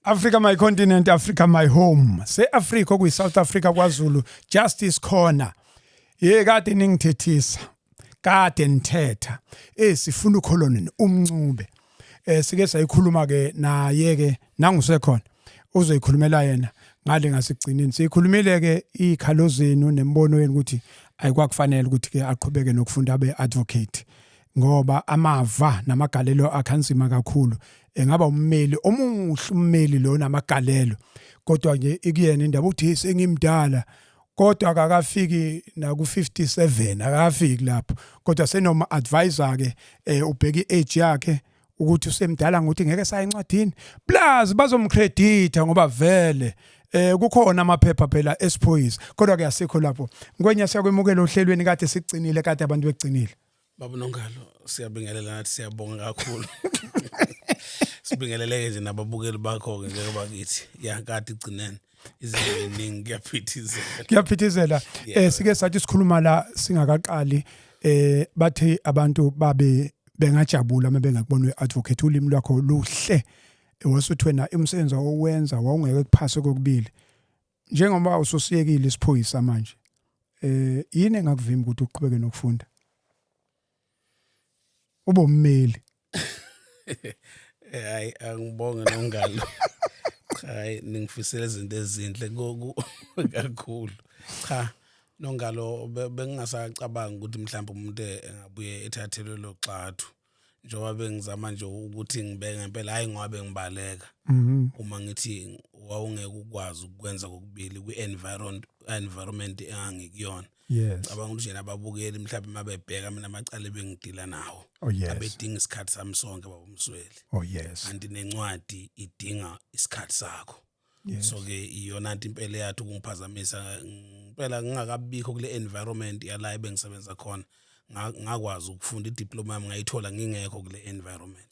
Africa my continent, Africa my home. Se Africa ku South Africa kwaZulu Justice Corner. Kade ningithethisa. Kade nithetha. Sifuna ukholoni umncube. Sike sayikhuluma ke naye ke nangusekhona. Uzoyikhulumela yena ngale ngasigcinini. Sikhulumile ke ikhalo zenu nembono yenu ukuthi ayikwakufanele ukuthi ke aqhubeke nokufunda abe advocate. Ngoba amava namagalelo akhanzima kakhulu engaba ummeli omuhle ummeli lo namagalelo kodwa nje ikuyena indaba uthi sengimdala kodwa akakafiki na ku 57 akafiki lapho kodwa senoma advisor ke ubheki age yakhe ukuthi usemdala ngokuthi ngeke sayincwadini plus bazomcredita ngoba vele kukhona amaphepha phela esiphoyisa kodwa ke asikho lapho ngwenya siyakwemukela ohlelweni kade sigcinile kade abantu begcinile Baba Nongalo siyabingelela nathi siyabonga kakhulu. Sibingeleleke nje nababukeli bakho ke njengoba kithi yakade igcinene izinto eziningi kuyaphithizela sike sathi sikhuluma la singakaqali bathi abantu babe bengajabula mabengakubona uadvocate ulimi lwakho luhle wasuthi wena umsebenzi owenza wawungeke kuphase kokubili njengoba ususiyekile isiphoyisa manje yini engakuvimba ukuthi uqhubeke nokufunda ube ummeli hayi angibonge Nongalo hayi ningifisela izinto ezinhle kakhulu cha Nongalo bengingasacabanga ukuthi mhlawumbe umuntu engabuye ethathelwe lo xathu njengoba bengizama nje ukuthi ngibeke ngempela hayi ngoba ngibaleka uma ngithi wawungeke ukwazi ukwenza kokubili kwi-environment engangikuyona cabanga ukuthi nje nababukeli mhlawumbe mabebheka mina amacala bengidila nawo abedinga isikhathi sami sonke baba Msweli kanti nencwadi idinga isikhathi sakho so ke iyona into impela yathi ukungiphazamisa impela ngingakabikho kule environment yala bengisebenza khona ngakwazi ukufunda idiploma yami ngayithola ngingekho kule environment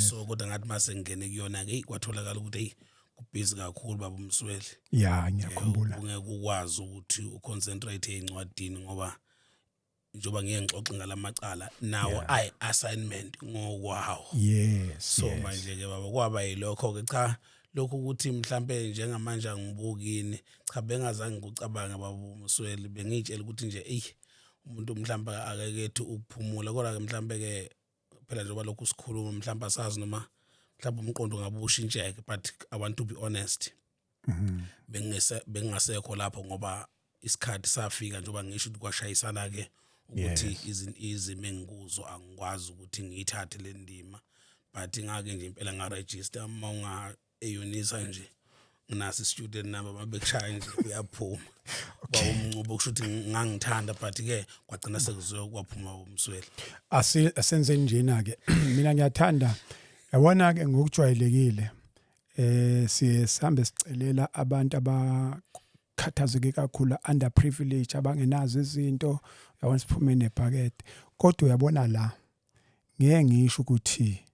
so kodwa ngathi mase ngene kuyona ke kwatholakala ukuthi hey kubhizi kakhulu baba Msweli ngiyakhumbula ungeke ukwazi ukuthi uconcentrate ezincwadini ngoba njoba ngeke ngixoxe ngalamacala nawo assignment ngokwawo so manje ke baba kwaba yilokho ke cha lokho ukuthi mhlambe njengamanje ngibukini cha bengazange ngikucabanga baba Msweli bengitshela ukuthi nje umuntu mhlawumbe akekethi ukuphumula kodwa ke mhlawumbe ke phela njengoba lokhu sikhuluma mhlawumbe asazi noma mhlawumbe umqondo ngabe ushintsheke but I want to be honest bengasekho lapho ngoba isikhathi safika njengoba ngisho ukuthi kwashayisana ke ukuthi izimo engikuzo angikwazi ukuthi ngiyithathe le ndima but ngake nje impela ngaregister uma ungayonisa nje nginasi student number mabekushaya nje uyaphuma bawumncubo kusho ukuthi ngangithanda but ke kwagcina sekuzoya kwaphuma umsweli asenze njena ke mina ngiyathanda yabona ke ngokujwayelekile sihambe sicelela abantu abakhathazeke kakhulu underprivileged abangenazo izinto yabona siphume nebhakede kodwa uyabona la ngeke ngisho ukuthi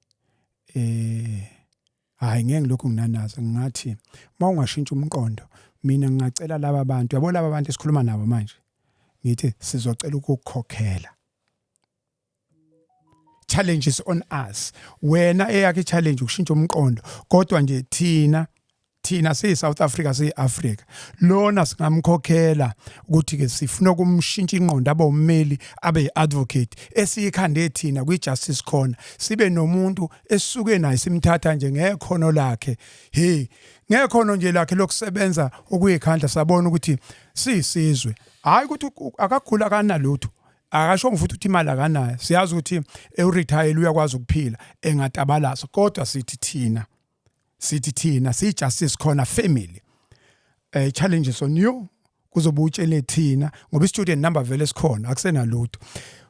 hayi ngeke lokhu nginanazo ngathi mawungashintsha umqondo mina ngingacela laba bantu yabo laba bantu esikhuluma nabo manje ngithi sizocela ukukhokhela challenges on us wena eyakhe challenge ukushintsha umqondo kodwa nje thina siyi-South Africa siyi-Africa lona singamkhokhela ukuthi ke sifuna ukumshintsha inqondo abe ummeli abe yi-advocate esiyikhande thina kwi-Justice Corner sibe nomuntu esisuke naye simthatha nje ngekhono lakhe ngekhono nje lakhe lokusebenza okuyikhandla sabona ukuthi siyisizwe hayi ukuthi akakhula kanalutho akasho mfuthi ukuthi imali akanayo siyazi ukuthi eretire uyakwazi ukuphila engatabalaza kodwa sithi thina siyi-Justice Corner family challenges on you kuzobe utshele thina ngoba i-student number vele sikhona akusenalutho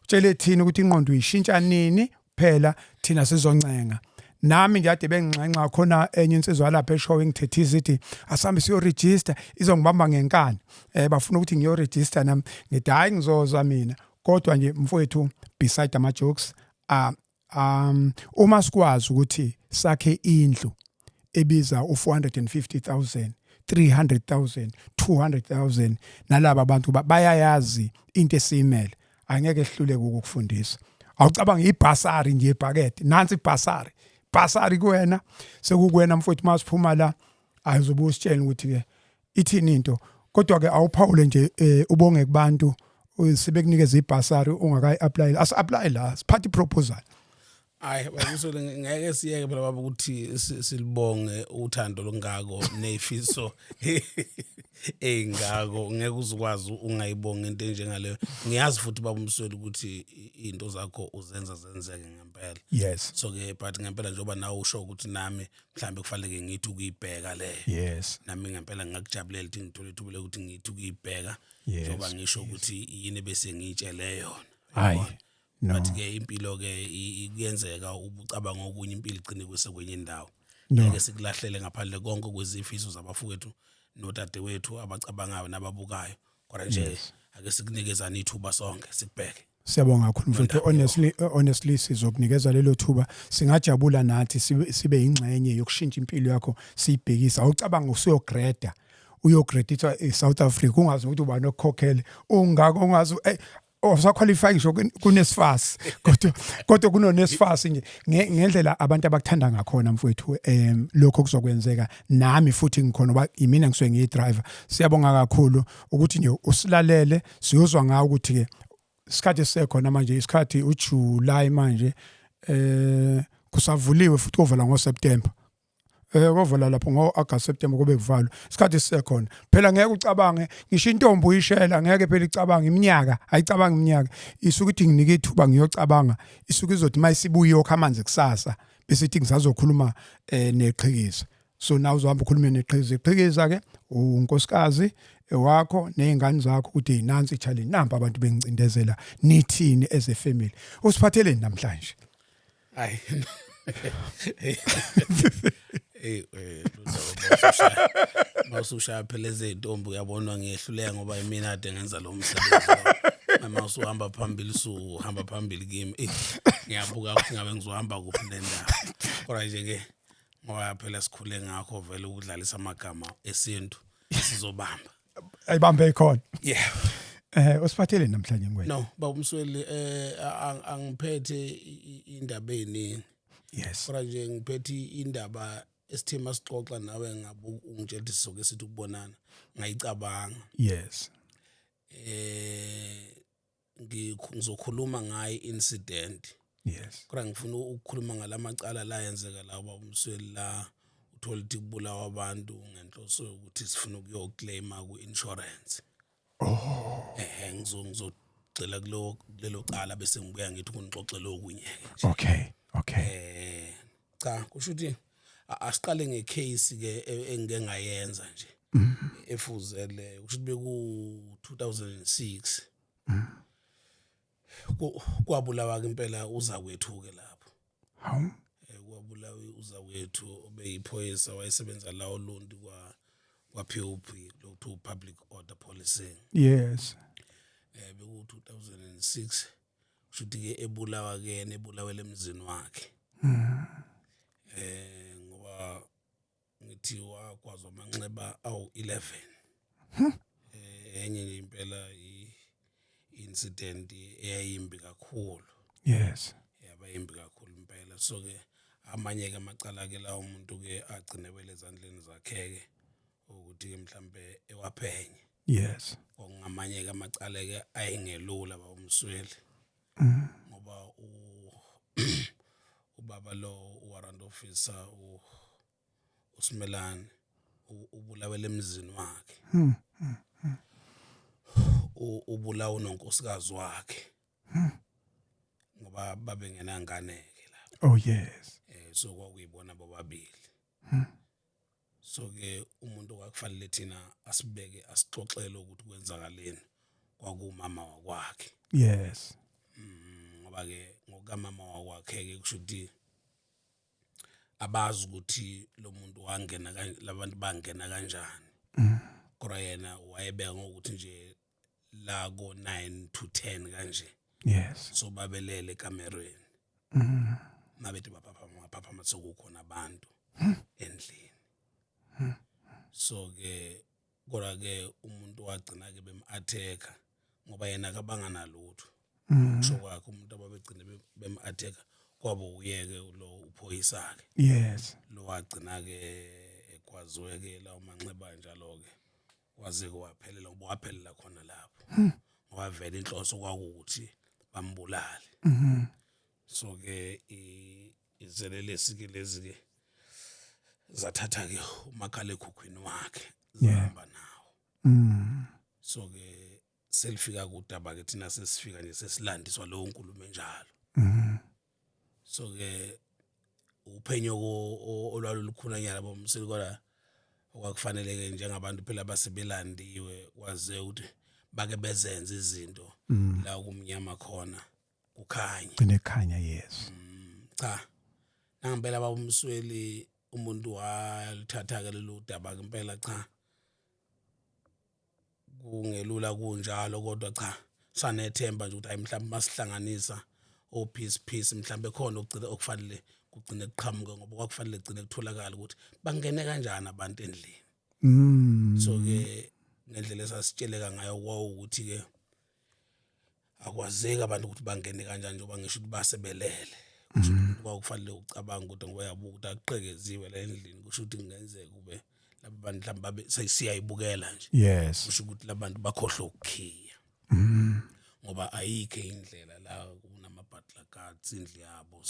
utshele thina ukuthi inqondo uyishintsha nini phela thina sizoncenga nami ngiyade benginxenxa khona enye insizwa lapha eshow engithethisa ithi asambe siyoregister izongibamba ngenkani bafuna ukuthi ngiyoregister nami ngithi hayi ngizozwa mina kodwa nje mfowethu beside ama jokes uma sikwazi ukuthi sakhe indlu ebiza u450,000 300,000 200,000 nalabo abantu bayayazi into esiyimele angeke ehluleke ukufundisa awucabanga ibhasari nje ebhakede nansi ibhasari basari kuwena sekukuwena mfowethu masiphuma la ayizobe usitshela ukuthi ke ithini into kodwa ke awuphawule nje ubonge kubantu sebekunikeza ibhasari ungakayi apply as-apply la siphathe iproposal. Hayi bakusho ngeke siyeke phela baba ukuthi silibonge uthando longako nefiso engako ngeke uzukwazi ungayibonga into enjengaleyo. Ngiyazi futhi baba Msweli ukuthi into zakho uzenza zenzeke ngempela. Yes. So ke but ngempela njengoba nawe usho ukuthi nami mhlambe kufanele ngithi ukuyibheka leyo. Yes. Nami ngempela ngakujabulela ukuthi ngithole ithuba ukuthi ngithi ukuyibheka njengoba ngisho ukuthi yini bese ngitshele yona. Hayi. No. But ke impilo ke kuyenzeka ubucabanga okunye impilo igcine kwesekwenye indawo. No. Ngeke sikulahlele ngaphandle konke kwezifiso zabafowethu nodade wethu abacabangayo nababukayo. Kodwa nje ake sikunikezana ithuba sonke sikubheke. Siyabonga kakhulu mfowethu, honestly sizokunikeza lelo thuba singajabula nathi sibe ingxenye yokushintsha impilo yakho siyibhekisa awucabanga usuyogreda uyogreditha eSouth Africa ungazi ukuthi uba nokukhokhela ungako ungazi usaqualify ngisho kunesifasi kodwa kunonesifasi nje ngendlela abantu abakuthanda ngakhona mfowethu lokho kuzokwenzeka nami futhi ngikhona ba imina ngisuke ngiyidriver. Siyabonga kakhulu ukuthi nje usilalele siyozwa ngawo ukuthi ke isikhathi sekhona manje isikhathi uJuly manje kusavuliwe futhi kuvala ngoSeptember kovala lapho ngo-August September kube kuvalwa isikhathi sisekhona phela ngeke ucabange ngisho intombi uyishela ngeke phela icabanga iminyaka ayicabanga iminyaka isuke ukuthi nginike ithuba ngiyocabanga isuke izothi mayisibuye yokho amanzi kusasa bese ithi ngisazokhuluma neqhikiza so nawe uzohamba ukhulume neqhikiza iqhikiza ke unkosikazi wakho nezingane zakho ukuthi nansi i-challenge namba abantu bengicindezela nithini as a family usiphatheleni namhlanje. Hayi mawusushaya phela ezintombi uyabonwa ngiyehluleka ngoba imina ade ngenza lo msebenzi mama usuhamba phambili usuhamba phambili kimi ngiyabuka ukuthi ngabe ngizohamba kuphi nendawo kodwa nje ke ngoba phela sikhule ngakho vele ukudlalisa amagama esintu sizobamba ayibambe ikhona. yeah usiphathele namhlanje ngwena. No baba Msweli angiphethe indaba eziningi. Yes. Kodwa nje ngiphethe indaba esithema sixoxa nawe ngabe ungitshela ukuthi sizoke sithi ukubonana ngayicabanga. Yes. Ngizokhuluma ngayi incident. Yes. Kodwa ngifuna ukukhuluma ngalamacala la yenzeka la baba Msweli la uthola ukuthi kubulawa abantu ngenhloso ukuthi sifuna ukuyoclaima ku-insurance. Ngizocela kulelo cala bese ngibuya ngithi kunixoxela okunye nje. Okay. Cha kusho ukuthi asiqale ngecase ke engeke ngayenza nje efuzele kusho ukuthi beku 2006 kwabulawa ke impela uzakwethu ke lapho. Hawu. Kwabulawa uzakwethu obeyiphoyisa wayesebenza la uLondi kwaPOP lokhu public order policing. Yes. Beku 2006 kushuthi ke ebulawa ke nebulawele emzini wakhe. Ngoba ngithi wakwazi amanxeba awu 11. Enye nje impela i-incident eyayimbi kakhulu. Yes. Yaba imbi kakhulu impela so ke amanye ke amacala ke la umuntu ke agcine wele ezandleni zakhe ke ukuthi ke mhlambe ewaphenye. Yes. Ongamanye ke amacala ke ayingelula ba uMsweli. Ngoba ubaba lo warrant officer uSimelane ubulawele emzini wakhe. Ubulawa nonkosikazi wakhe. Ngoba babengena ngane ke lapho. Oh yes. So kwakuyibona bobabili. So ke umuntu kwakufanele thina asibeke asixoxele ukuthi kwenzakaleni kwakumama wakwakhe. Yes. Ngoba ke ngokamama wakwakhe ke kushuthi abazi ukuthi lo muntu wangena labantu bangena kanjani. Kodwa yena wayebeka ngokuthi nje la ko 9 to 10 kanje. Yes. So babelele ekamerweni. Mabethi bapha matsekukhona abantu endlini. So ke kodwa ke umuntu wagcina ke bematheka ngoba yena akabanga nalutho. Kusho kwakhe umuntu ababegcina bematheka kwaba uyeke lo uphoyisa ke Yes. lo wagcina ke ekwaziwe ke la umanxeba njalo ke waze kwaphelela ngoba waphelela khona lapho ngoba vele inhloso kwakuthi bambulale so ke izelelesi ke lezi ke zathatha ke umakhala ekhukhwini wakhe zihamba nawo so ke selifika kudaba ke thina sesifika nje sesilandiswa lo nkulumo enjalo so ke uphenyo olwalukhulanyana bomsili kodwa okwakufanele ke njengabantu phela basebelandiwe kwaze ukuthi bake bezenze izinto la kumnyama khona kukhanya Kunekhanya, yes. cha nangempela babumsweli umuntu walithatha ke lelo daba ke impela cha kungelula kunjalo kodwa cha sanethemba nje ukuthi hayi mhlawumbe masihlanganisa peace mhlawumbe khona ukugcina okufanele kugcine kuqhamuke ngoba kwakufanele kugcine kutholakala ukuthi bangene kanjani abantu endlini so ke ngendlela esasitsheleka ngayo kwawukuthi ke akwazeki abantu ukuthi bangene kanjani njengoba ngisho ukuthi basebelele kusho ukuthi kwakufanele ucabanga ukuthi ngoba yabuka ukuthi akuqekeziwe la endlini kusho ukuthi kungenzeka kube laba bantu mhlawumbe siyayibukela nje Yes. kusho ukuthi labantu bakhohlwa ukukhiya ngoba ayikho indlela la kunama-butler guards indlu yabo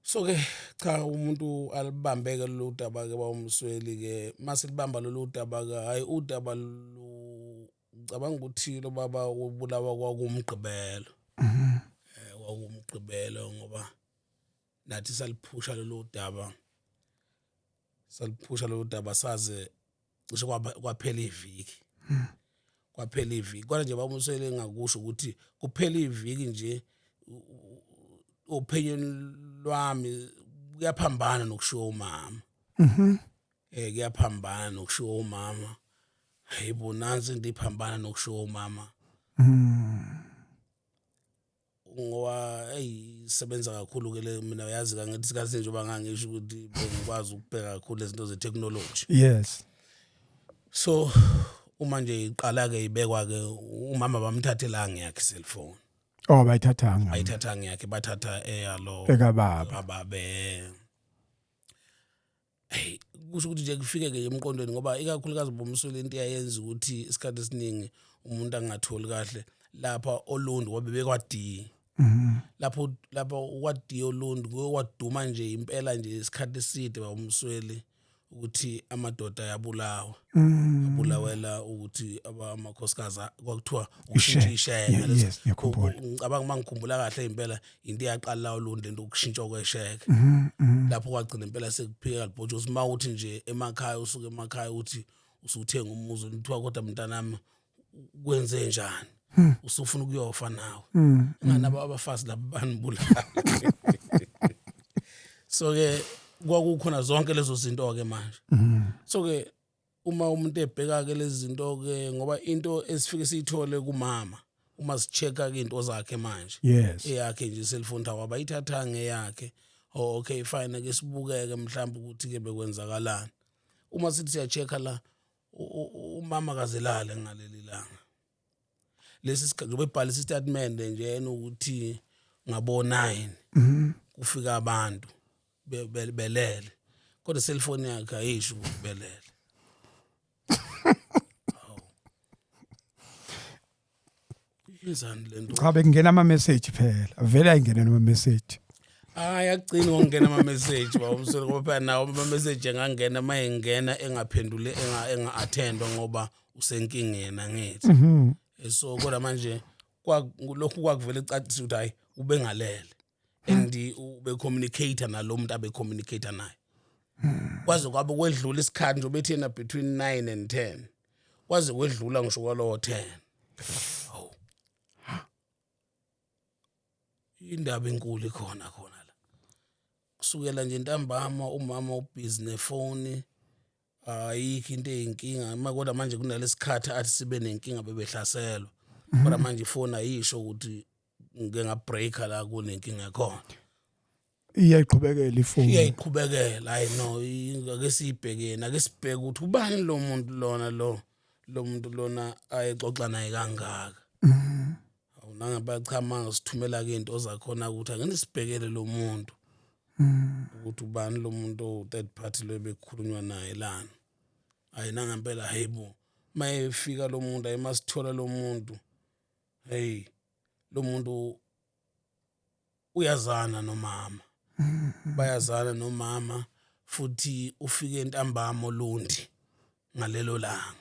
so ke cha umuntu alibambeke lolu daba ke bawumsweli ke mase libamba lolu daba ke hayi udaba ngicabanga ukuthi lo baba ubulawa kwakumgqibelo kwakumgqibelo ngoba nathi saliphusha lolu daba saze cishe kwaphela iviki kwaphela iviki kodwa nje bawumsweli engakusho ukuthi kuphela iviki nje ophenyweni lwami kuyaphambana nokushiwo umama kuyaphambana nokushiwo umama hayibo nansi into iphambana nokushiwo umama ngoba sebenza kakhulu ke le mina yazi kangithi sikaze njengoba ngangisho ukuthi bengikwazi ukubheka kakhulu izinto ze-technology Yes. so uma nje iqala ke ibekwa ke umama bamthathela ngiyakhe cellphone Oh, bayithathanga. ayithatha ngiyakhe bathatha eyalo Baba. hey kusho ukuthi nje kufike ke emqondweni ngoba ikakhulukazi bomsweli into yayenza ukuthi isikhathi esiningi umuntu angatholi kahle lapha olundi wabe bekwadi lapho kwadi olundi kwaduma nje impela nje isikhathi eside bomsweli ukuthi amadoda ayabulawa abulawela ukuthi amakhosikazi kwakuthiwa ushintsha isheke Yes, ngiyakhumbula. ngicabanga mangikhumbula kahle impela into yaqala ulundi into ukushintsha kwesheke lapho kwagcina impela sekuphika libhojozi mawuthi nje emakhaya usuke emakhaya uthi usuthenga umuzi uthiwa kodwa mntanami kwenze njani usufuna ukuyofa nawe nganabo abafazi laba banibulala so ke kwakukhona zonke lezo zinto ke manje so ke uma umuntu ebheka ke lezi zinto ke ngoba into esifike siyithole kumama uma sichecka ke into zakhe manje Yes. eyakhe nje cellphone tower bayithatha ngeyakhe okay fine ke sibukeke mhlawumbe ukuthi ke bekwenzakalani uma sithi siyachecka la umama kazelala ngaleli langa lesi sikhathi bebhalisa istatement nje yena ukuthi ngabo 9 kufika abantu belele kodwa cellphone yakhe ayisho ukuthi belele yenzani lento Cha bekungena ama message phela. Vele ayingene noma message. ayagcina ngokungena ama message bawumsweli ngoba phela nawo ama message engangena mayengena engaphendule enga-attendwa ngoba usenkingeni angithi so kodwa manje lokhu kwakuvele ecacisa ukuthi hayi ubengalele and ube communicator nalomuntu abe communicator naye kwaze kwabe kwedlula isikhathi nje bethena between 9 and 10 kwaze kwedlula ngisho kwalowo 10 indaba enkulu ikhona la kusukela nje ntambama umama ubhizi nefoni ayikho into eyinkinga kodwa manje kunalesikhathi athi sibe nenkinga bebehlaselwa kodwa manje ifoni ayisho ukuthi ngeke ngabreaka la kunenkinga khona Iyayiqhubekela ifoni. iyayiqhubekela hayi no ake sibhekene ake sibheke ukuthi ubani lo muntu lona lo muntu lona ayexoxa naye kangaka nangabe cha manje sithumela ke into zakhona ukuthi angene sibhekele lo muntu ukuthi ubani lo muntu o third party lo bekukhulunywa naye lana ayina ngempela hayibo mayefika lo muntu ayimasithola lo muntu hey lo muntu uyazana nomama bayazana nomama futhi ufike entambama olundi ngalelo langa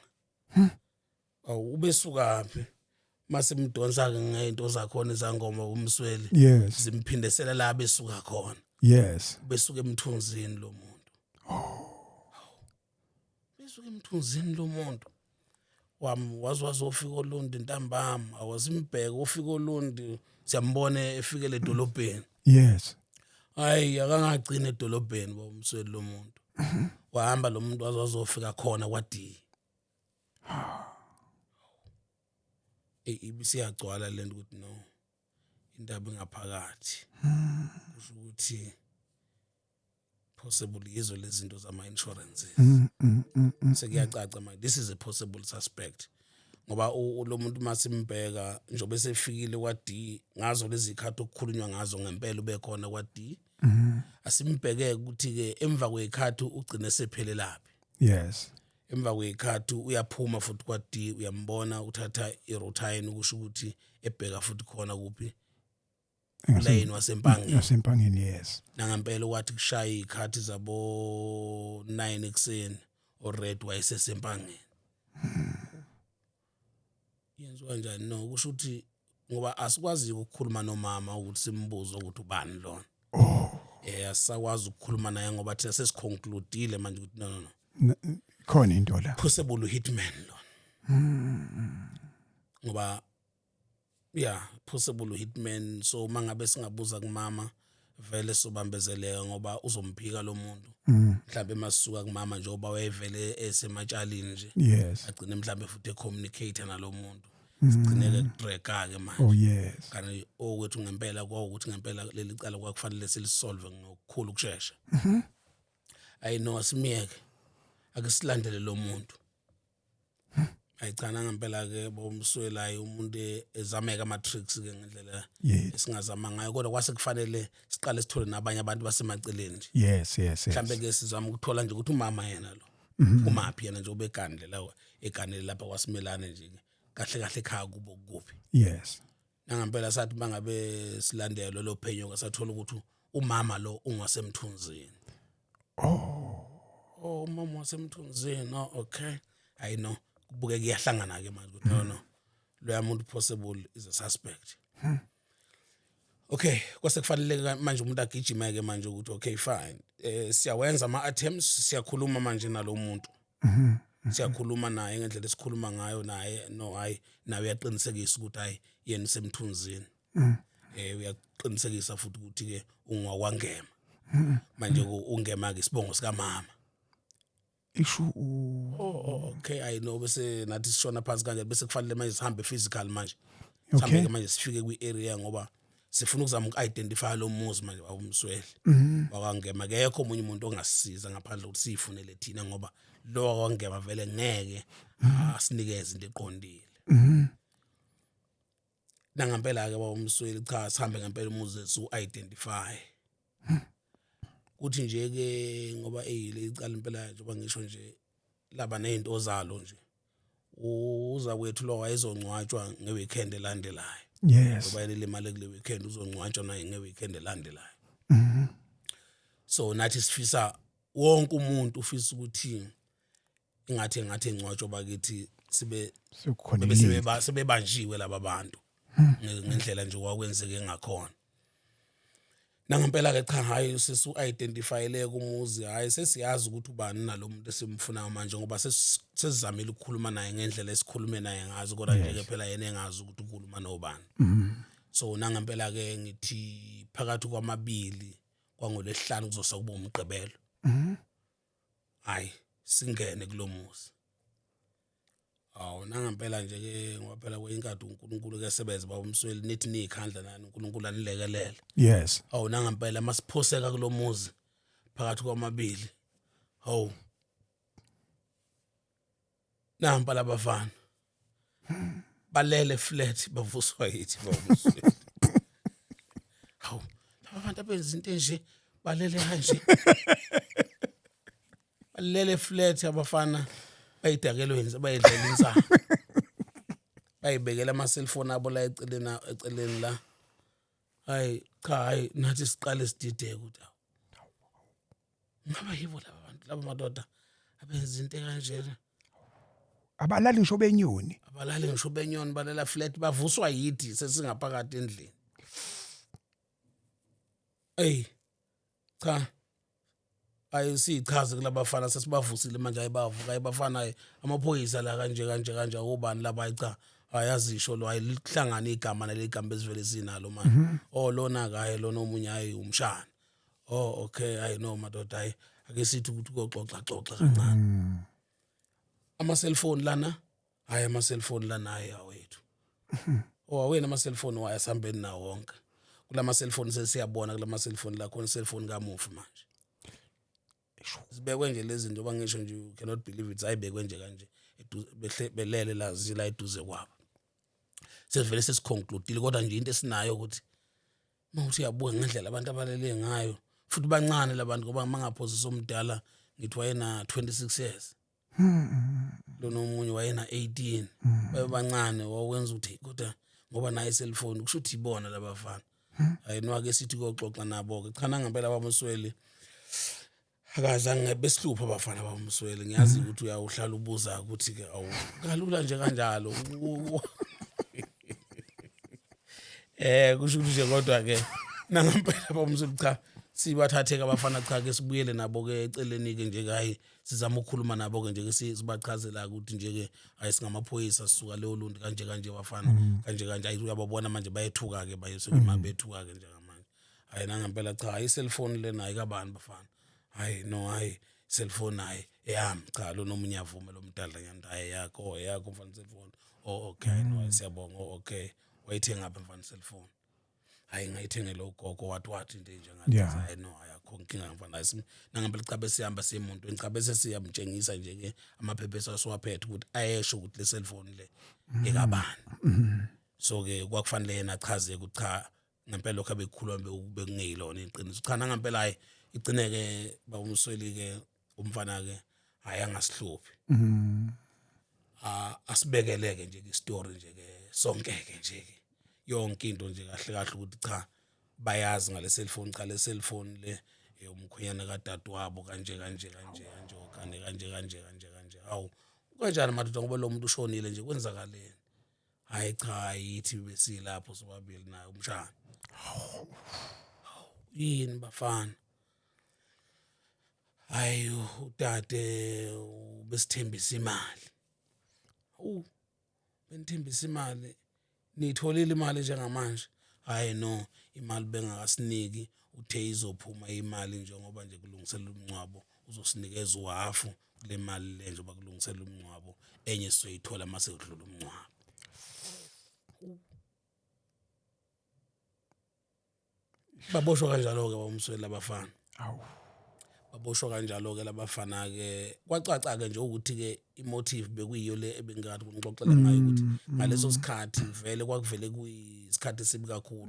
ubesukaphi mase mdonsa ke ngento zakhona izangoma umsweli Yes. zimphindesela la besuka khona Yes. besuka emthunzini lo muntu besuka emthunzini lo muntu wazofika olundi ntambama awasimbheka ufika olundi siyambona efikele edolobheni Yes. hayi akangagcina edolobheni bomsweli lo muntu wahamba lo muntu wazofika khona kwadi ibisiyagcwala lento ukuthi no indaba engaphakathi kusho ukuthi possible yizo lezi zinto zama insurances sekuyacaca manje this is a possible suspect ngoba lo muntu masimbheka njobe sefikile kwadi ngazo lezi khathi okukhulunywa ngazo ngempela ube khona kwadi asimbheke ukuthi ke emva kwekhathi ugcine sephelelapi Yes. emva kwekhathi uyaphuma futhi kwadi uyambona uthatha irotine ukusho ukuthi ebheka futhi khona kuphi lane wasempangeni Wasempangeni, yes. nangempela wathi kushaya ikhathi zabo 9 ekseni ored wayesesempangeni yenziwa kanjani no kusho ukuthi ngoba asikwazi ukukhuluma nomama ukuthi simbuze ukuthi ubani lona asakwazi ukukhuluma naye ngoba thina sesiconcludeile manje ukuthi no Khona into la. possible hitman lona ngoba possible hitman so mangabe singabuza kumama vele sobambezeleka ngoba uzomphika lo muntu mhlawumbe masisuka kumama njengoba wayevele esematshalini nje Yes. agcine mhlawumbe futhi ecommunicate nalo muntu sigcineke kudraga ke manje Oh yes. kanti okwethu ngempela kwawukuthi ngempela leli cala kwakufanele silisolve ngokukhulu kusheshsha I know asimiyeke ake silandele lo muntu ayicana ngempela ke bomswelayo umuntu ezameka ama tricks ke ngendlela Yes. esingazama ngayo kodwa kwase kufanele siqale sithole nabanye abantu basemaceleni nje Yes, yes, mhlambe yes. ke sizama ukuthola nje ukuthi umama yena lo umaphi yena nje ubegandlela egandele lapha kwasimelane nje kahle kahle ekhaya kubo kuphi Yes. nangempela sathi bangabe silandela lo phenyo kasathola ukuthi umama lo ungasemthunzini umama wasemthunzini no okay I know kubuke kuyahlangana ke manje ukuthi no lo yamuntu possible is a suspect okay kwase kufanele manje umuntu agijima ke manje ukuthi okay fine siyawenza ama attempts siyakhuluma manje nalo muntu siyakhuluma naye ngendlela esikhuluma ngayo naye no hayi nawe uyaqinisekisa ukuthi hayi yena usemthunzini uyaqinisekisa futhi ukuthi ke ungakwangema manje ungema ke isibongo sika mama Ishu okay I know bese nathi sishona phansi kanje bese kufanele manje sihambe physical manje Okay. sihambe ke manje sifike kwi area ngoba sifuna ukuzama uku-identify lo muzi manje wawumswele wakwangema kekho omunye umuntu ongasisiza ngaphandle ukuthi siyifunele thina ngoba lo wakwangema vele ngeke asinikeze into eqondile nangempela ke wawumswele cha sihambe ngempela umuzi su-identify kuthi nje ke ngoba icala impela njengoba ngisho nje laba nezinto zalo nje uza kwethu lo wayezongcwatshwa ngeweekend elandelayo yes. ngoba ile mali kule weekend uzongcwatshwa naye ngeweekend elandelayo so nathi sifisa wonke umuntu ufisa ukuthi ingathi engcwatshwa bakithi sibe sebebanjiwe laba bantu ngendlela nje kwakwenzeke ngakhona nangempela ke cha hayi sesu-identifyele kumuzi hayi sesiyazi ukuthi ubani nalomuntu esimfunayo manje ngoba sesizamile ukukhuluma naye ngendlela esikhulume naye ngazo kodwa nje ke phela yena engazi ukuthi ukhuluma nobani so nangempela ke ngithi phakathi kwamabili kwangolesihlanu kuzosa kuba umgqibelo hayi singene kulomuzi nangempela nje ke ngoba phela kweyinkadi uNkulunkulu ke sebenza bawumsweli nithi nikhandla nani uNkulunkulu anilekelele yes. nangempela masiphoseka kulomuzi phakathi kwamabili nampa labafana balele flat bavuswa yithi bawumsweli. Hawu, abantu abenza into enje balele kanje. Balele flat abafana bayidakelweni bayidlela insana. Bayibekela ama cellphone abo la eceleni la. Hayi cha hayi nathi siqale sidideke ukuthi ngaba yibo laba bantu laba madoda abenza into kanjena. Abalali ngisho benyoni. Abalali ngisho benyoni balela flat bavuswa yithi sesingaphakathi endlini. Cha ayisichaze kulabafana sesibavusile manje ayibavuka ayibafana amaphoyisa la kanje obani laba cha ayazisho lo ayilihlangana igama neligama bezivele sinalo manje lona kaye lona omunye hayi umshana okay hayi no madoda hayi ake sithi ukuthi koxoxa kancane ama cellphone lana hayi ama cellphone lana hayi awethu awena ama cellphone wayasambeni nawo wonke kulama cellphone sesiyabona kulama cellphone la khona cellphone kamufi manje sibekwe nje lezi zinto bangisho nje you cannot believe it ayibekwe nje kanje belele la zila eduze kwabo sivele sesiconclude kodwa nje into esinayo ukuthi mawuthi uyabuka ngendlela abantu abalele ngayo futhi bancane labantu ngoba mangaphosisa omdala ngithi wayena 26 years lo nomunye wayena 18 babancane wawenza ukuthi kodwa ngoba naye cellphone kusho ukuthi ibona labafana ayino ake sithi koxoxa nabo ke cha ngempela abamsweli akazange besihlupha abafana bamsweli ngiyazi ukuthi uyawuhlala ubuza ukuthi ke awu kalula nje kanjalo kusho ukuthi nje kodwa ke nangempela bamsweli cha sibathatheka abafana cha ke sibuyele nabo ke eceleni ke nje hayi sizama ukukhuluma nabo ke nje ke sibachazela ukuthi nje ke hayi singamaphoyisa sisuka leyo lundi kanje bafana kanje hayi uyababona manje bayethuka ke bayesekima bethuka ke njengamanje hayi nangempela cha hayi cellphone lena ayikabani bafana hayi no hayi cellphone hayi yami cha lo nomunye avume lo mdala nyanda hayi yakho mfana cellphone okay no siyabonga okay wayithenga ngapha mfana cellphone hayi ngayithengele ugogo wathi into enjengathi hayi no ayakho inkinga mfana nangempela cha besihamba semuntu engicabe sesiyamtshengisa nje ke amaphepha asiwaphethe ukuthi ayesho ukuthi le cellphone le ekabani so ke kwakufanele yena achaze ukuthi cha ngempela lokho abekhuluma bekungeyilona iqiniso cha nangempela hayi igcineke bawumsweli ke umfana ke hayi angasihluphi asibekeleke nje ke story nje ke sonke ke nje ke yonke into nje kahle ukuthi cha bayazi ngale cellphone cha le cellphone le umkhwenyana kadadewabo kanje okane kanje awu kanjani madoda ngoba lo muntu ushonile nje kwenzakaleni hayi cha yithi besilapho sobabili naye umshana yini bafana hayi udade besithembisa imali benithembisa imali nitholile imali njengamanje hayi no imali bengakasiniki uthe izophuma imali njengoba nje kulungiselwa umncwabo uzosinikeza uhafu kule mali le njengoba kulungiselwa umncwabo enye sizoyithola mase kudlula umncwabo baboshwa kanjalo ke bamswela abafana baboshwa kanjalo ke labafana ke kwacaca ke nje ukuthi ke imotive bekuyiyo le ebengikathi ngixoxela ngayo ukuthi ngaleso sikhathi vele kwakuvele kuyisikhathi esibi kakhulu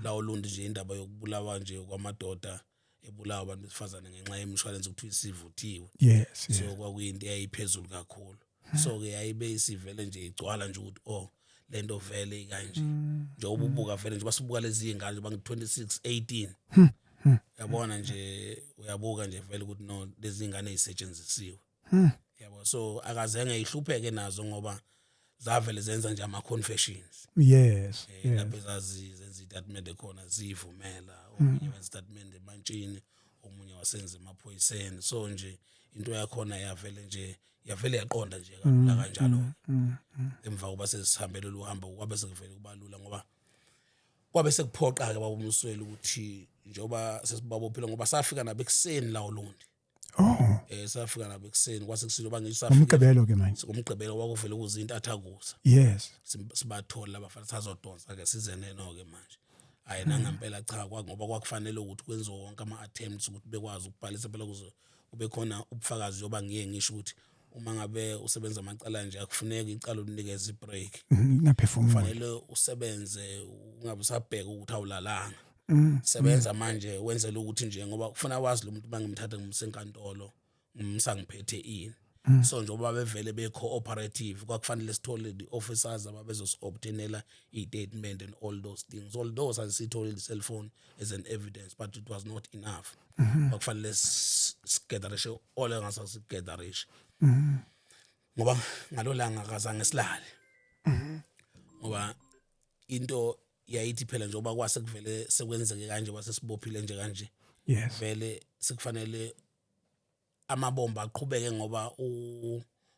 la uLundi nje indaba yokubulawa nje kwamadoda ebulawa abantu besifazane ngenxa yemishwalense ukuthi isivuthiwe so kwakuyinto eyayiphezulu kakhulu so ke yayibe isivele nje igcwala nje ukuthi lento vele kanje nje ububuka vele nje basibuka lezi ingane bangi 26 18 yabona nje uyabuka nje vele ukuthi no lezi ingane ezisetshenzisiwe yabo so akazenge ihlupheke nazo ngoba zavele zenza nje ama confessions lapho zenza istatement khona zivumela omunye wenza istatement emantshini omunye wasenza emaphoyiseni so nje into yakhona yavele yaqonda nje kalula kanjalo emva kokuba sesihambele uhambo kwabe sekuvele kubalula ngoba kwabe sekuphoqa ke babumsweli ukuthi njoba sesibabophela ngoba safika nabo ekseni la uLundi safika nabo ekseni kwase kusiloba ngisafika umgqibelo ke manje umgqibelo kwakuvele kuzinto athakuza sibathola abafana sazodonsa ke sizene no ke manje hayi nangempela cha ngoba kwakufanele ukuthi kwenziwe wonke ama attempts ukuthi bekwazi ukubhalisa phela kuze kube khona ubufakazi yoba ngiye ngisho ukuthi uma ngabe usebenza amacala nje akufuneki icala unikeze ibreak. Naphefumula. Kufanele usebenze ungabe usabheka ukuthi awulalanga. Sebenza manje wenzela ukuthi nje ngoba kufuna wazi lo muntu bangimthatha ngimsenkantolo ngimsangiphethe ini. So njengoba bevele be-cooperative kwakufanele sithole the-officers ababezosi-obtainela i-statement and all those things. All those sasithole the cell phone as an evidence but it was not enough. Kwakufanele sigetherishe all engasasigetherishe. Ngoba ngalolanga akazange silale. Ngoba into yayithi phela njengoba kwase kuvele sekwenzeke kanje wasesibophile nje kanje. Yes. Vele sikufanele amabomba aqhubeke ngoba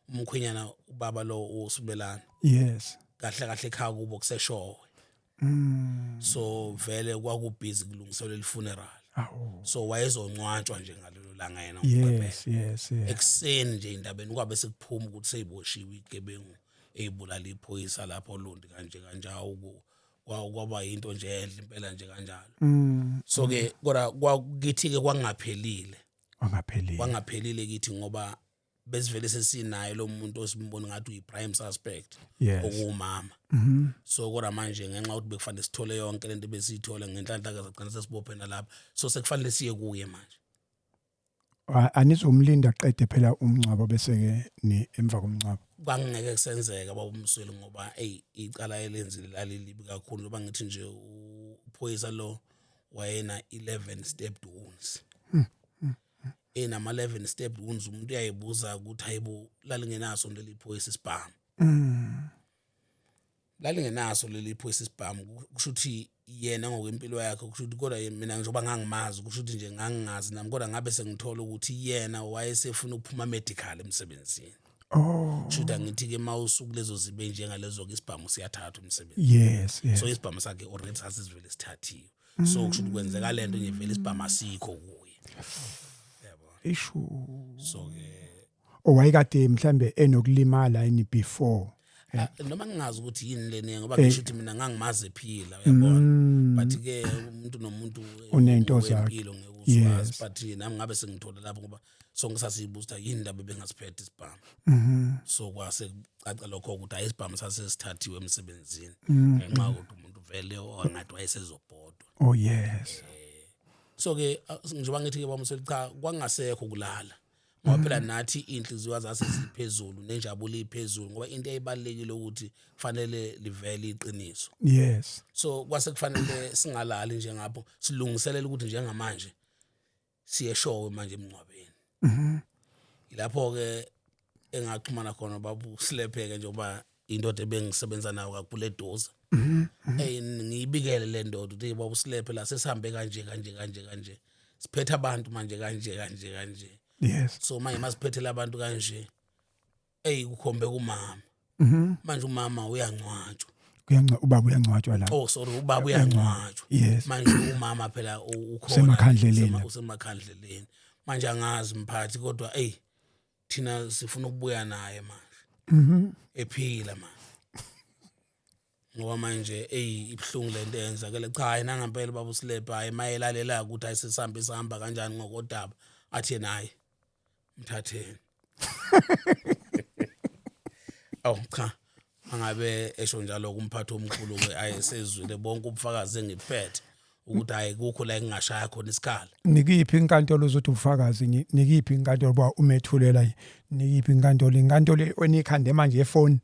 umkhwenyana ubaba lo uSibelana Yes. kahle kahle ekhaya kubo kuseshowe. So vele kwakubhizi kulungiselwa ifuneral. Awu. So wayezoncwatshwa nje ngalelo langa yena Yes, yes, yes. ekseni nje indabeni kwabe sekuphuma ukuthi seyiboshiwe igebengu eyibulala iphoyisa lapho Lundi kanje kanjawo kwaba into nje enhle impela nje kanjalo. So ke kodwa kwakithi ke kwangaphelile. Wangaphelile kithi ngoba besivele sesinayo lo muntu osimbona ngathi uyi-prime suspect okumama. So kodwa manje ngenxa ukuthi bekufanele sithole yonke lento besiyithola ngenhlanhla kazagcina sesibophena lapha. So sekufanele siye kuye manje. Anizomlinda aqede phela umncwabo bese ke ni emva komncwabo. Kwangeke kusenzeka babumswele ngoba icala elenzile lalilibi kakhulu ngoba ngithi nje uphoyisa lo wayena 11 stepped wounds. Enama 11 stepped wounds umuntu uyayibuza ukuthi hayibo lalingenaso leli phoyisa isibhamu. Lalingenaso leli phoyisa isibhamu kusho ukuthi yena ngokwempilo yakhe kusho ukuthi kodwa mina njengoba ngangimazi kusho ukuthi nje ngangingazi nami kodwa ngabe sengithola ukuthi yena wayesefuna ukuphuma medical emsebenzini. Should ngithi ke mawusuku lezo zibe njengalezo ke isibhamu siyathatha umsebenzi. Yes, yes. So isibhamu sakhe already sasivele sithathiwe. So kusho ukuthi kwenzeka lento nje vele isibhamu asikho kuye. Ishu. So ke owayekade mhlambe enokulimala ini before. Noma ngingazi ukuthi yini lene ngoba ngisho ukuthi mina ngangimaze ephila uyabona. But ke umuntu nomuntu unento zakhe. Yes. But nami ngabe sengithola lapho ngoba sonke sasibuza yini ndaba bengasiphethe isibhamu. So kwase caca lokho ukuthi ayisibhamu sasesithathiwe emsebenzini ngenxa ukuthi umuntu vele ongathi wayesezobhodwa. Oh yes. So ke njengoba ngithi ke bamsweli cha kwangasekho kulala. Ngoba phela nathi inhliziyo zase ziphezulu nenjabulo iphezulu ngoba into eyibalekile ukuthi kufanele livele iqiniso. Yes. So kwase kufanele singalali nje ngapho silungiselela ukuthi njengamanje siye show manje emncwabeni. Ilapho ke engaxhumana khona babu silepheke njengoba indoda ebengisebenza nayo kakhulu eDoza. Ngiyibikele le ndoda ukuthi babu silephe la sesihambe kanje. Siphethe abantu manje kanje. Yes. So manje masiphethela abantu kanje kukhombe kumama. Manje umama uyangcwatshwa. Ubaba uyancwatshwa la. Oh sorry ubaba uyancwatshwa. Yes. Manje umama phela ukhona usemakhandleleni. Manje angazi mphathi kodwa thina sifuna ukubuya naye manje. Ephila manje. Ngoba manje ibhlungu lento yenzakele cha yena ngempela baba uSilephe hayi mayelalela ukuthi ayisisambe sihamba kanjani ngokodaba athi naye mthatheni. Cha angabe esho njalo kumphathi omkhulu ke ayesezwile bonke ubufakazi engiphethe ukuthi hayi kukho la engingashaya khona isikhala. Nikiphi inkantolo uzothi ubufakazi nikiphi inkantolo ba umethulela nikiphi inkantolo enikhande manje efoni.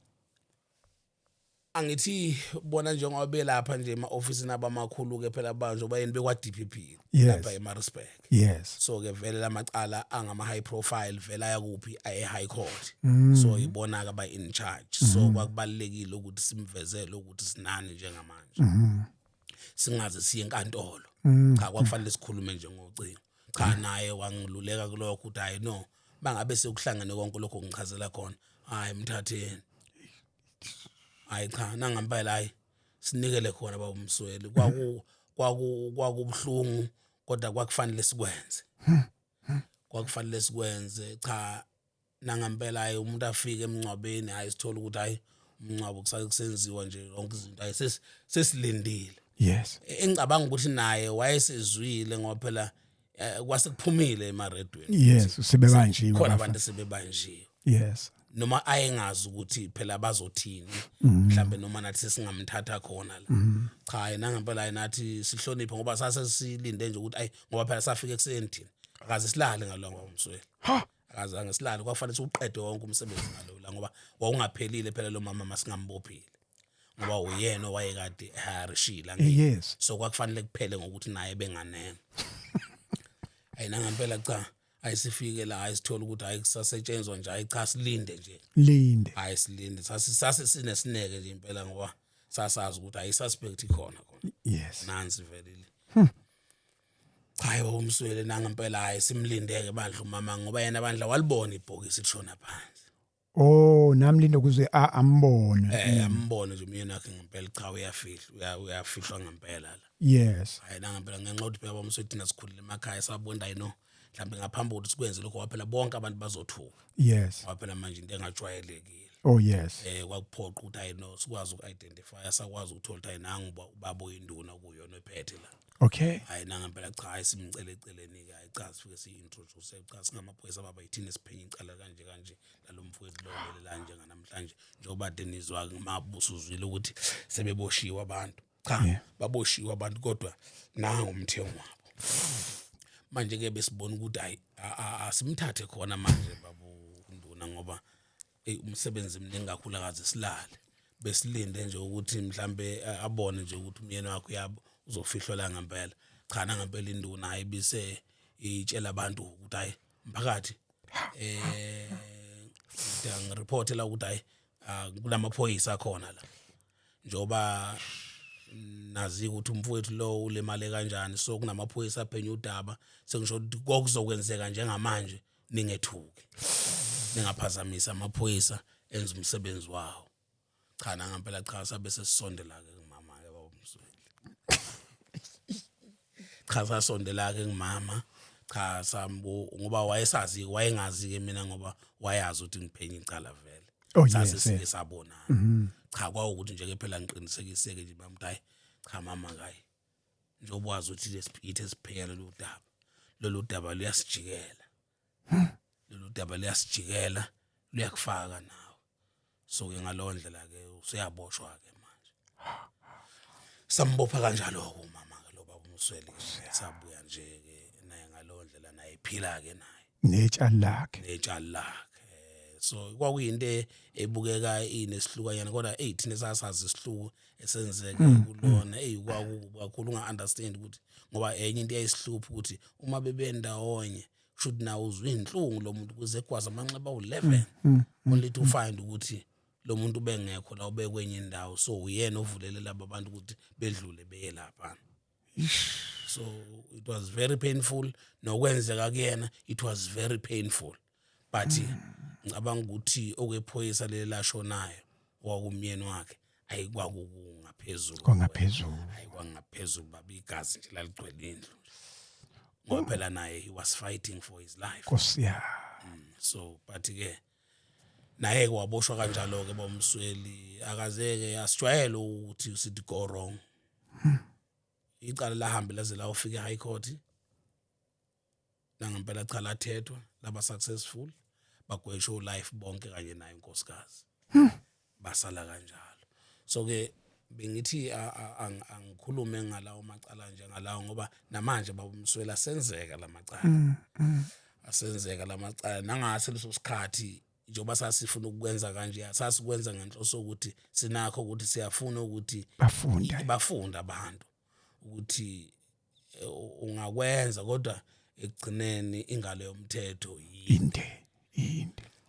Angithi bona njengoba belapha nje ema-office abamakhulu ke phela banje bayeni bekwa DPP lapha eMaritzburg. Yes. So ke vele lamacala angama high profile vela yakuphi high court. So ibona ka ba in charge. So kwakubalekile ukuthi simvezele ukuthi sinani njengamanje. Singaze siye enkantolo. Cha kwakufanele sikhulume nje ngocingo. Cha naye wangiluleka kuloko ukuthi hayi no bangabe sekuhlangene konke lokho ngichazela khona. Hayi mthatheni. Hayi cha nangempela hayi sinikele khona babumsweli kwakubhlungu kodwa kwakufanele sikwenze. Kwakufanele sikwenze cha nangempela hayi umuntu afike emncwabeni hayi sithola ukuthi hayi umncwabo kusenziwa nje yonke izinto hayi sesilindile. Yes. Engicabanga ukuthi naye wayesezwile ngoba phela kwasekuphumile emaredweni yes usebebanjiwe khona bafa abantu sebebanjiwe yes noma ayengazi ukuthi phela bazothini mhlambe noma nathi singamthatha khona la cha yena ngempela nathi sihloniphe ngoba sase silinde nje ukuthi ayi ngoba phela safika ekseni thina akaze silale ngalonga umsweli ha akaze angesilale kwafanele siuqede wonke umsebenzi ngalo la ngoba wawungaphelile phela lo mama masingambophile ngoba uyena owayekade eharishila yes so kwakufanele kuphele ngokuthi naye benganene ayina ngempela cha ayisifike la ayisithola ukuthi ayisasetshenzwa nje ayicha silinde nje linde ayisilinde sase sinesineke nje impela ngoba sasazi ukuthi ayisuspect khona yes nansi velile hayi umswele nangempela ayisimlindeke bandla umama ngoba yena bandla walibona ibhokisi lishona phansi oh namlindo kuze ambone ambone nje umyeni wakhe ngempela cha uyafihlwa ngempela la yes hayi nangempela ngenxa ukuthi phela bomswele thina sikhulile emakhaya sabona ayino mhlambe ngaphambi kokuthi sikwenze lokho waphela bonke abantu bazothuka yes waphela manje into engajwayelekile oh yes kwakuphoqa ukuthi ayino sikwazi uku-identify sakwazi ukuthola ukuthi ayinanga ubaba induna kuyona ephethe la okay hayi nangempela cha ayisimcele eceleni ke ayichazi fike si-introduce cha singamaphoyisa baba yithini siphenye icala kanje lalomfowethu lo la njenga namhlanje njengoba denizwa mabuso uzwile ukuthi sebeboshiwe abantu cha baboshiwe abantu kodwa nanga umthengo wabo manje ke besibona ukuthi hayi asimthathe khona manje babu nduna ngoba umsebenzi mningi kakhulu akaze silale besilinde nje ukuthi mhlambe abone nje ukuthi umyeni wakho yabo uzofihlwa la ngempela cha ngempela induna ayibise itshela abantu ukuthi hayi mphakathi ngireport la ukuthi hayi kunamaphoyisa khona la njoba nazi ukuthi umfowethu lo ulemale kanjani so kunamaphoyisa aphenya udaba sengisho ukuthi kokuzokwenzeka njengamanje ningethuki ningaphazamisa amaphoyisa enza umsebenzi wawo cha ngempela cha sabe sesisondela ke ngimama ke babomsweli cha sasondela ke ngimama cha sambo ngoba wayesazi wayengazi ke mina ngoba wayazi ukuthi ngiphenye icala vele sasisike sabona cha kwawukuthi nje ke phela ngiqinisekiseke nje bamntayi cha mama ngayi njengoba wazi ukuthi lesiphithi esiphekela lolu daba luyasijikela lolu daba luyasijikela luyakufaka nawe so ke ngalondlela ke useyaboshwa ke manje sambopha kanjalo ke umama ke lo baba umsweli sabuya nje ke naye ngalondlela naye iphila ke naye netshali lakhe so kwakuyinto ebukeka inesihlukanyana kodwa thina sasazi isihluku esenzeke kulona kwakukakhulu unga-understand ukuthi ngoba enye into eyisihlupha ukuthi uma bebendawonye should nawe uzwe inhlungu lo muntu kuze ekwazi amanxeba awu-11 only to find ukuthi lo muntu bengekho la ubekwenye indawo so uyena ovulele laba bantu ukuthi bedlule beye lapha so it was very painful nokwenzeka kuyena it was very painful but ngicabanga ukuthi okwephoyisa lelashonayo wakumyeni wakhe ayikwakungaphezulu ayikwangaphezulu baba igazi nje laligcwele indlu ngoba phela naye he was fighting for his life Nkosi so but ke naye kwaboshwa kanjalo ke bomsweli akazeke asijwayele ukuthi usithi go wrong icala lahambe laze la ufike high court ngempela cha lathethwa laba successful bagwesho life bonke kanye naye inkosikazi basala kanjalo so ke bengithi angikhulume ngalawo macala njengalawo ngoba namanje babumswela senzeka lamacala asenzeka lamacala nangase leso sikhathi njengoba sasifuna ukwenza kanje sasikwenza ngenhloso ukuthi sinakho ukuthi siyafuna ukuthi bafunda abantu ukuthi ungakwenza kodwa ekugcineni ingalo yomthetho inde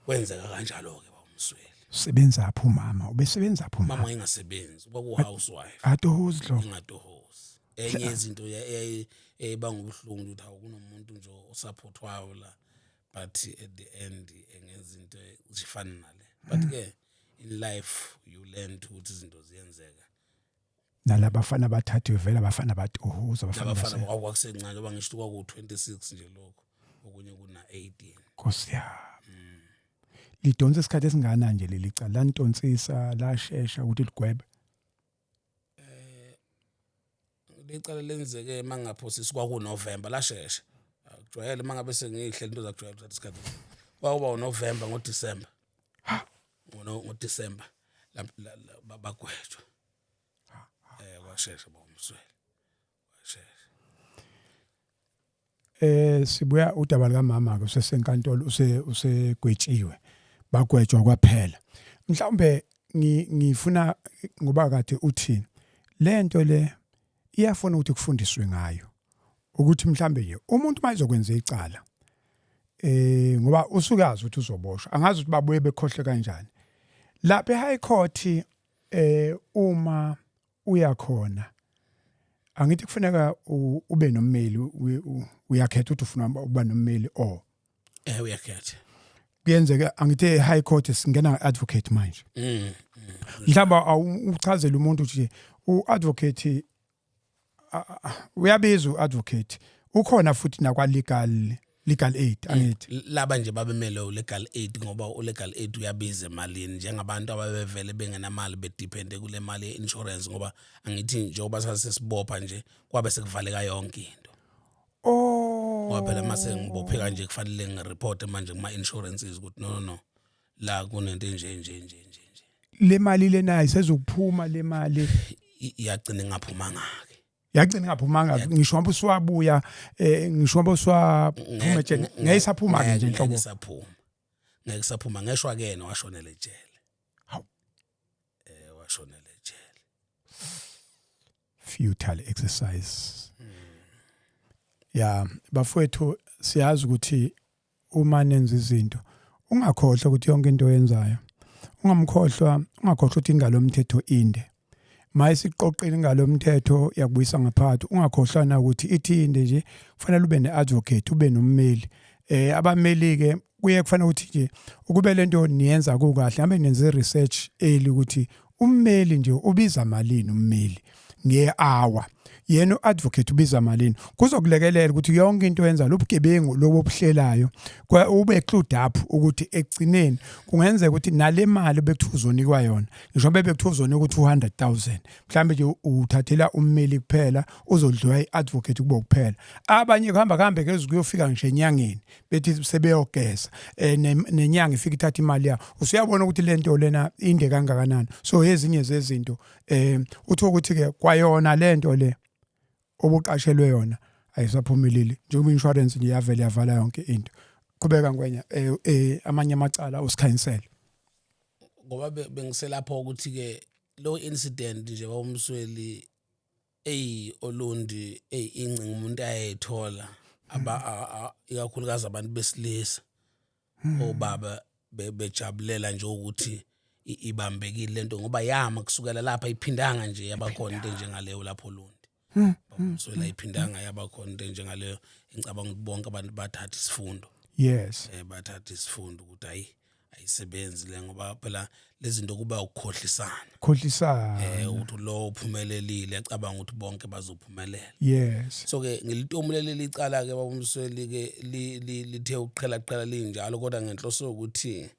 kwenzeka kanjalo ke babumsweli usebenza apho umama ubesebenza apho mama engasebenzi kwaku housewife atohozi lo ingatohozi enye izinto ebangubuhlungu ukuthi akunomuntu nje osupportwayo la but at the end engezinto zifana nale but ke in life you learn ukuthi izinto ziyenzeka nalabafana bathathiwe vele abafana batohoza abafana kwakusencane ngoba ngisho kwaku26 nje lokho okunye kuna 18 Nkosi lidonsa isikhathi esingana nje leli cala lantonsisa lashesha ukuthi ligwebe lecala lenzeke mangaphosisi kwaku November lashesha jwayele mangabe sengihle into zakujwayela uthatha isikhathi wawuba uNovember ngoDisemba ngoDisemba bagwetshwa washesha bomswele washesha sibuya udaba likamama ke usesenkantolo usegwetshiwe bagwetshwa kwaphela mhlawumbe ngifuna ngoba kade uthi lento le iyafuna ukuthi kufundiswe ngayo ukuthi mhlambe nje umuntu mayizokwenza icala ngoba usukazi ukuthi uzoboshwa angazi ukuthi babuye bekhohle kanjani lapha eHigh Court uma uyakhona angithi kufuneka ube nommeli uyakhetha ukuthi ufuna ukuba nommeli uyakhetha kuyenzeka angithi eHigh Court singena advocate manje mhlamba uchazela umuntu ukuthi uadvocate uyabiza uadvocate ukhona futhi nakwa legal aid angithi laba nje babemele legal aid ngoba legal aid uyabiza emalini njengabantu ababevele bengenamali bedepende kule mali yeinsurance ngoba angithi njengoba sasesibopha nje kwabe sekuvaleka yonke into ngoba phela mase ngibophe kanje kufanele ngireport manje kuma insurances ukuthi no la kunento nje le mali lena isezokuphuma le mali iyagcina ngaphuma ngake yagcina ngaphumanga ngisho ngoba uswabuya ngisho ngoba uswaphuma nje ngeyisaphuma nje inhlobo ngeke saphuma ngeshwa kena washonela ejele hawu washonela ejele futile exercise ya bafowethu siyazi ukuthi uma nenza izinto ungakhohlwa ukuthi yonke into oyenzayo ungakhohlwa ukuthi ingalo umthetho inde mayisiqoqile ingalo umthetho yakubuyisa ngaphakathi ungakhohlwana ukuthi ithinde nje kufanele ube neadvocate ube nommeli abameli ke kuye kufanele ukuthi nje ukube lento niyenza kukahle hambe nenze research ukuthi ummeli nje ubiza malini ummeli nge-hour yena uadvocate ubiza malini kuzokulekelela ukuthi yonke into yenza lobugebengu lobuhlelayo ube include up ukuthi egcineni kungenzeka ukuthi nale mali bekuthuzonikwa yona ngisho bebekuthuzonika ukuthi 200,000 mhlambe nje uthathela ummeli kuphela uzodliwa iadvocate kubo kuphela abanye kuhamba ke kuyofika ngisho enyangeni bethi sebeyogeza nenyanga ifika ithatha imali yayo usuyabona ukuthi lento lena inde kangakanani so ezinye zezinto uthi ukuthi ke kwayona lento le obuqashelwe yona ayisaphumeleli njengoba insurance nje yavela yavala yonke into kubeka ngwenya amanye amacala usikhansela ngoba bengiselapho ukuthi ke lo incident nje bawumsweli Olundi incinga umuntu ayethola ikakhulukazi abantu besilisa obaba bejabulela nje ukuthi ibambekile lento ngoba yama kusukela lapha iphindanga nje yabakhona into njengaleyo lapho Olundi bawumsweli iphindanga yabakhona into njengaleyo ngicabanga ukuthi bonke abantu bathatha isifundo yes bathatha isifundo ukuthi ayisebenzi le ngoba phela lezi zinto kuba ukukhohlisana ukuthi lo uphumelelile ecabanga ukuthi bonke bazophumelela yes so ke ngilitomulele icala ke babumsweli ke lithe uqhela linjalo kodwa ngenhloso ukuthi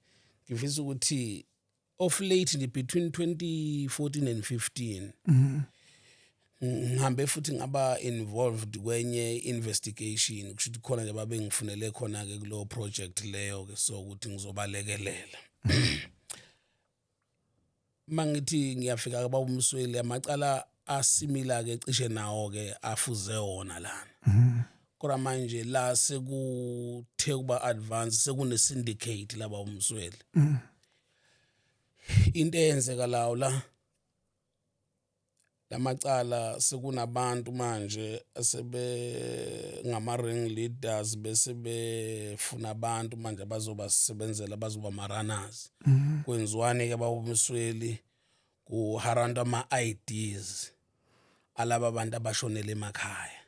ngifisa ukuthi of late nje between 2014 and 15 ngihambe futhi ngaba involved kwenye investigation kusho ukuthi khona nje babe ngifunele khona ke kulo project leyo ke so ukuthi ngizobalekelela mangithi ngiyafika ke babumsweli amacala asimila ke cishe nawo ke afuze wona lana kodwa manje la sekuthe kuba advance sekune syndicate laba umsweli into eyenzeka lawo lamacala sekunabantu manje asebe ngama ring leaders bese befuna abantu manje bazobasebenzela bazoba runners kwenziwane ke babumsweli kuharanda ama IDs alaba bantu abashonele emakhaya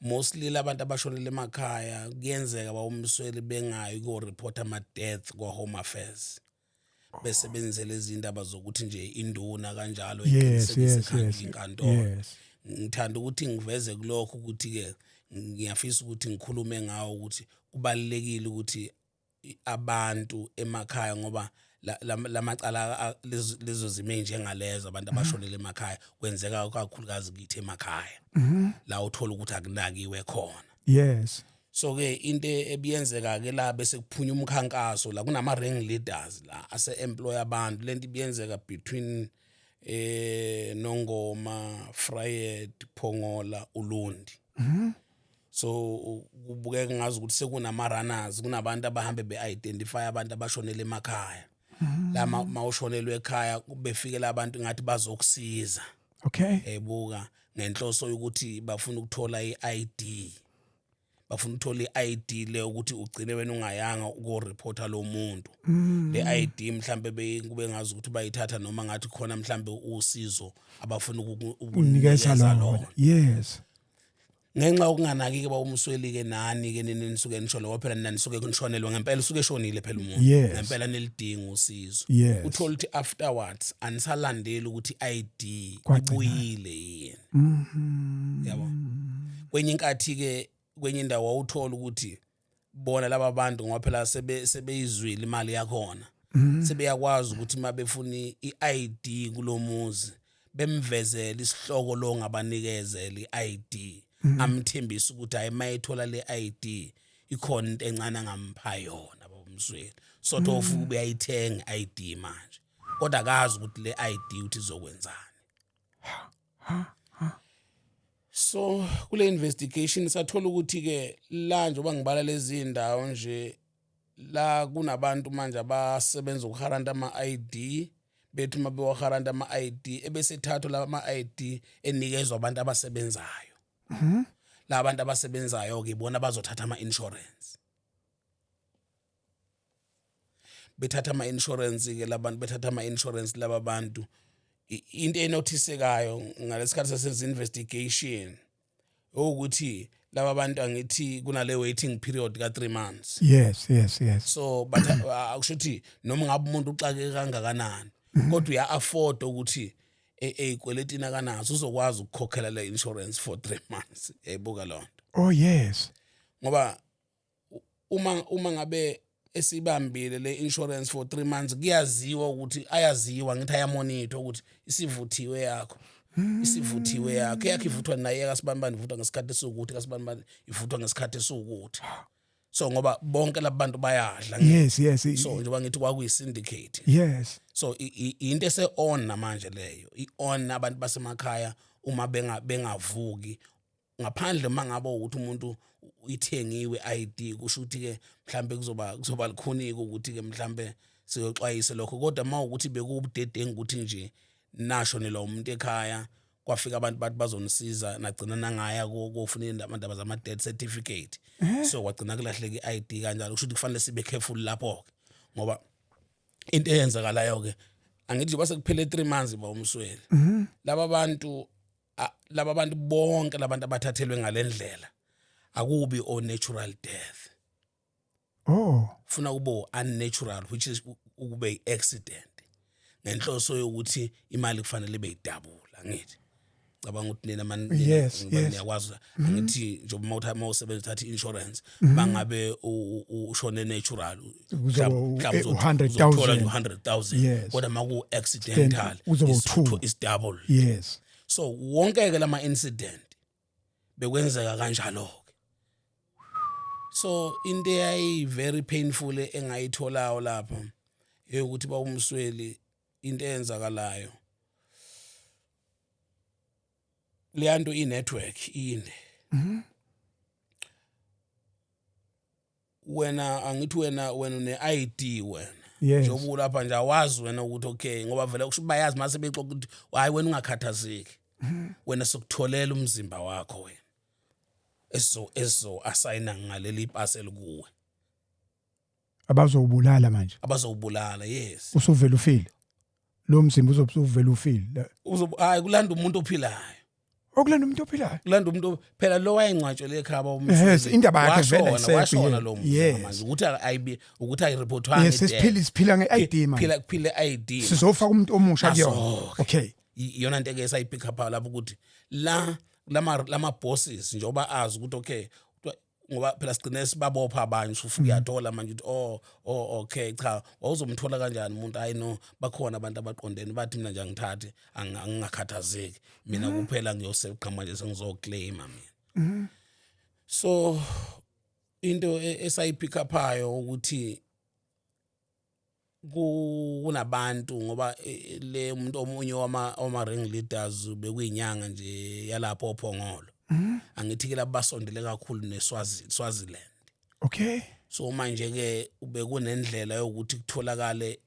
mostly labantu abashonele emakhaya kuyenzeka babumsweli bengayi ko report ama death kwa home affairs besebenzele izindaba zokuthi nje induna kanjalo yes inkantolo ngithanda ukuthi ngiveze kulokho ukuthi ke ngiyafisa ukuthi ngikhulume ngawo ukuthi kubalekile ukuthi abantu emakhaya ngoba lamacala lezo zime njengalezo abantu abashonele emakhaya kwenzeka kakhulukazi kithi emakhaya la uthola ukuthi akunakiwe khona Yes. So ke into ebiyenzeka ke la bese kuphunya umkhankaso la kunama ring leaders la ase employ abantu lento ibiyenzeka between Nongoma, Freyed, Phongola, Ulundi. So kubukeka ngazi ukuthi sekunama runners kunabantu abahambe be-identify abantu abashonele emakhaya. La mawushonelwe ekhaya befikela abantu ngathi bazokusiza. Okay. Ebuka ngenhloso yokuthi bafuna ukuthola i-ID. Bafuna ukuthola i-ID le ukuthi ugcine wena ungayanga uko-reporta lo muntu. Le ID mhlambe kube ngazi ukuthi bayithatha noma ngathi khona mhlambe usizo abafuna Unikeza lona. Yes. Ngenxa ukunganaki ke bawumsweli ke nani ke nisuke nisho lo phela nani suke kunishonelwe ngempela usuke eshonile phela umuntu ngempela nelidinga usizo uthola ukuthi afterwards anisalandeli ukuthi ID ibuyile yini yabo kwenye inkathi ke kwenye indawo awuthola ukuthi bona laba bantu ngoba phela sebeyizwile imali yakhona sebeyakwazi ukuthi mabefuna i-ID kulomuzi bemvezela isihloko lo ngabanikezela i-ID amthembisa ukuthi hayi mayithola le ID ikhona into encane ngampha yona babumsweli sort of ubeyayithenga ID manje kodwa akazi ukuthi le ID uthi izokwenzani. So kule investigation sathola ukuthi ke la nje bangibala lezi indawo nje la kunabantu manje abasebenza ukuharanta ama-ID bethi mabewaharanta ama-ID ebesethathwa la ama-ID enikezwa abantu abasebenzayo. La bantu abasebenzayo ke ibona bazothatha ama-insurance. Bethatha ama-insurance ke labantu bethatha ama-insurance laba bantu into enothisekayo ngalesikhathi sesenza investigation ukuthi laba bantu angithi kunale waiting period ka 3 months. Yes. So but akushuthi noma ngabe umuntu uxake kangakanani kodwa uya afford ukuthi eyikweletini akanazo uzokwazi ukukhokhela le insurance for 3 months eyibuka lonto. Oh yes. Ngoba uma ngabe esibambile le insurance for 3 months kuyaziwa ukuthi ayaziwa ngithi ayamonitor ukuthi isivuthiwe yakho ivuthwa naye kasibambani ivuthwa ngesikhathi esukuthi kasibambani ivuthwa ngesikhathi esukuthi. So ngoba bonke labantu bayadla. Yes. So njengoba ngithi kwakuyi syndicate. Yes. So into ese-on namanje leyo i-on abantu basemakhaya uma bengavuki ngaphandle mangabe ukuthi umuntu ithengiwe ID kusho ukuthi ke mhlambe kuzoba likhoniko ukuthi ke mhlambe siyoxwayisa lokho kodwa mawukuthi bekubudedengu ukuthi nje nashonela umuntu ekhaya kwafika abantu bathi bazonisiza nagcina nangaya kofunela abantu abazama death certificate so kwagcina kulahleka i-ID kanjalo kusho ukuthi kufanele sibe careful lapho ke ngoba into eyenzakalayo ke angithi base kuphele 3 months ba umsweli laba bantu bonke labantu abathathelwe ngalendlela akubi o natural death funa kubo unnatural which is ukube accident ngenhloso yokuthi imali kufanele ibe double ngithi cabanga ukuthi nina manje niyakwazi ngithi njengoba mawusebenza thatha insurance bangabe ushone natural mhlawumbe 100,000 kodwa maku accidental is double. Yes. So wonke ke lama incident bekwenzeka kanjalo. So into yayi very painful engayitholayo lapha ukuthi ba umsweli into eyenzakalayo leyanto i-network inde wena angithi wena une-ID wena njengoba lapha nje awazi wena ukuthi okay ngoba vele kusho bayazi mase bexoxa ukuthi hayi wena ungakhathazeki wena sokutholela umzimba wakho wena eso asayina ngaleli parcel kuwe abazobulala manje yes usuvela ufile lo mzimba uzobuvela ufile hayi kulanda umuntu ophilayo okulanda umuntu ophilayo kulanda umuntu phela lo wayengcwatshwe ekhaba yes indaba yakhe vele washona lo muntu manje ukuthi ayireportwa yes siphila nge-ID manje phile ID sizofaka umuntu omusha kuyona okay iyona into ke sayipick up lapho ukuthi lama bosses njengoba azi ukuthi okay ngoba phela sigcine sibabopha abanye ufika uyathola manje ukuthi okay cha wawuzomthola kanjani umuntu hayi no bakhona abantu abaqondene bathi mina nje angithathe angingakhathazeki mina kuphela ngiyoseqha manje sengizoclaima mina So into esayipick uphayo ukuthi kunabantu ngoba le umuntu omunye wama ring leaders bekuyinyanga nje yalapho ophongolo angithi ke labasondele kakhulu neSwaziland. Okay. So manje ke bekunendlela yokuthi kutholakale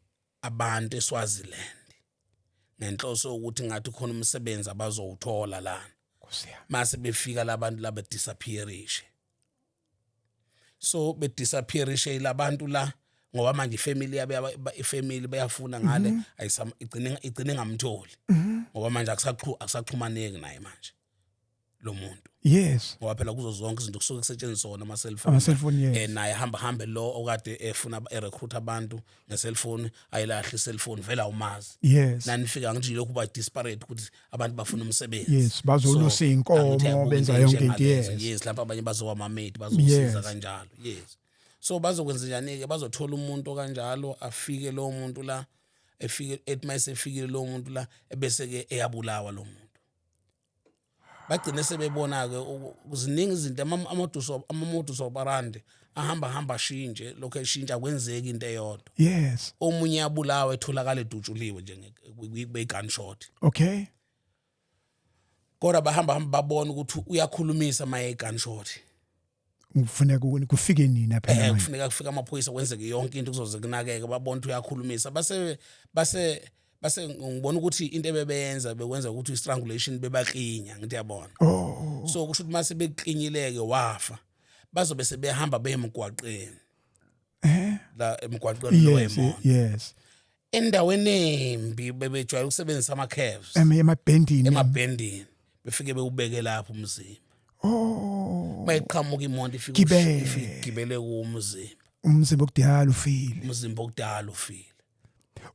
abantu eSwaziland ngenhloso ukuthi ngathi khona umsebenzi abazowuthola lana mase befika labantu laba disappearishe. So bedisappearishe labantu la ngoba manje ifamily bayafuna ngale igcine ngamtholi ngoba manje akusaxhumaneki naye manje lo muntu. Yes. Ngoba phela kuzo zonke izinto kusuke kusetshenziswa wona Ama cellphone yes. naye hamba lo okade efuna recruit abantu ngeselfone ayilahle iselfone vela umazi. Yes. Nanifika nje lokhu ba disparate ukuthi abantu bafuna umsebenzi. Yes, bazolusa inkomo benza yonke into yes. Yes, lapha abanye bazowa mamate bazosiza kanjalo. Yes. So bazokwenza njani ke bazothola umuntu kanjalo afike lo muntu la efike ethi mayisefikile lo muntu la ebese ke eyabulawa lo muntu. Bagcine sebebona ke kuziningi izinto amamodus operandi ahamba shintshe lokho eshintsha kwenzeka into eyodwa. Yes. Omunye abulawa etholakala edutshuliwe nje gunshot. Okay. Kodwa bahamba babona ukuthi uyakhulumisa maye gunshot. Kufuneka kufike nini phela manje? Kufuneka kufika amaphoyisa kwenzeke yonke into kuzoze kunakeke babona ukuthi uyakhulumisa base ngibona ukuthi into ebebenza bekwenza ukuthi istrangulation bebaklinya ngithi yabona. So kusho ukuthi mase beklinyileke wafa bazobe sebehamba beyemgwaqeni la emgwaqeni lo emoto. Yes. Endaweni embi bebejwayele ukusebenzisa ama curves emabhendini befike bewubeke lapha umzimba. Mayiqhamuka imoto ifike gibele umzimba okudala ufile.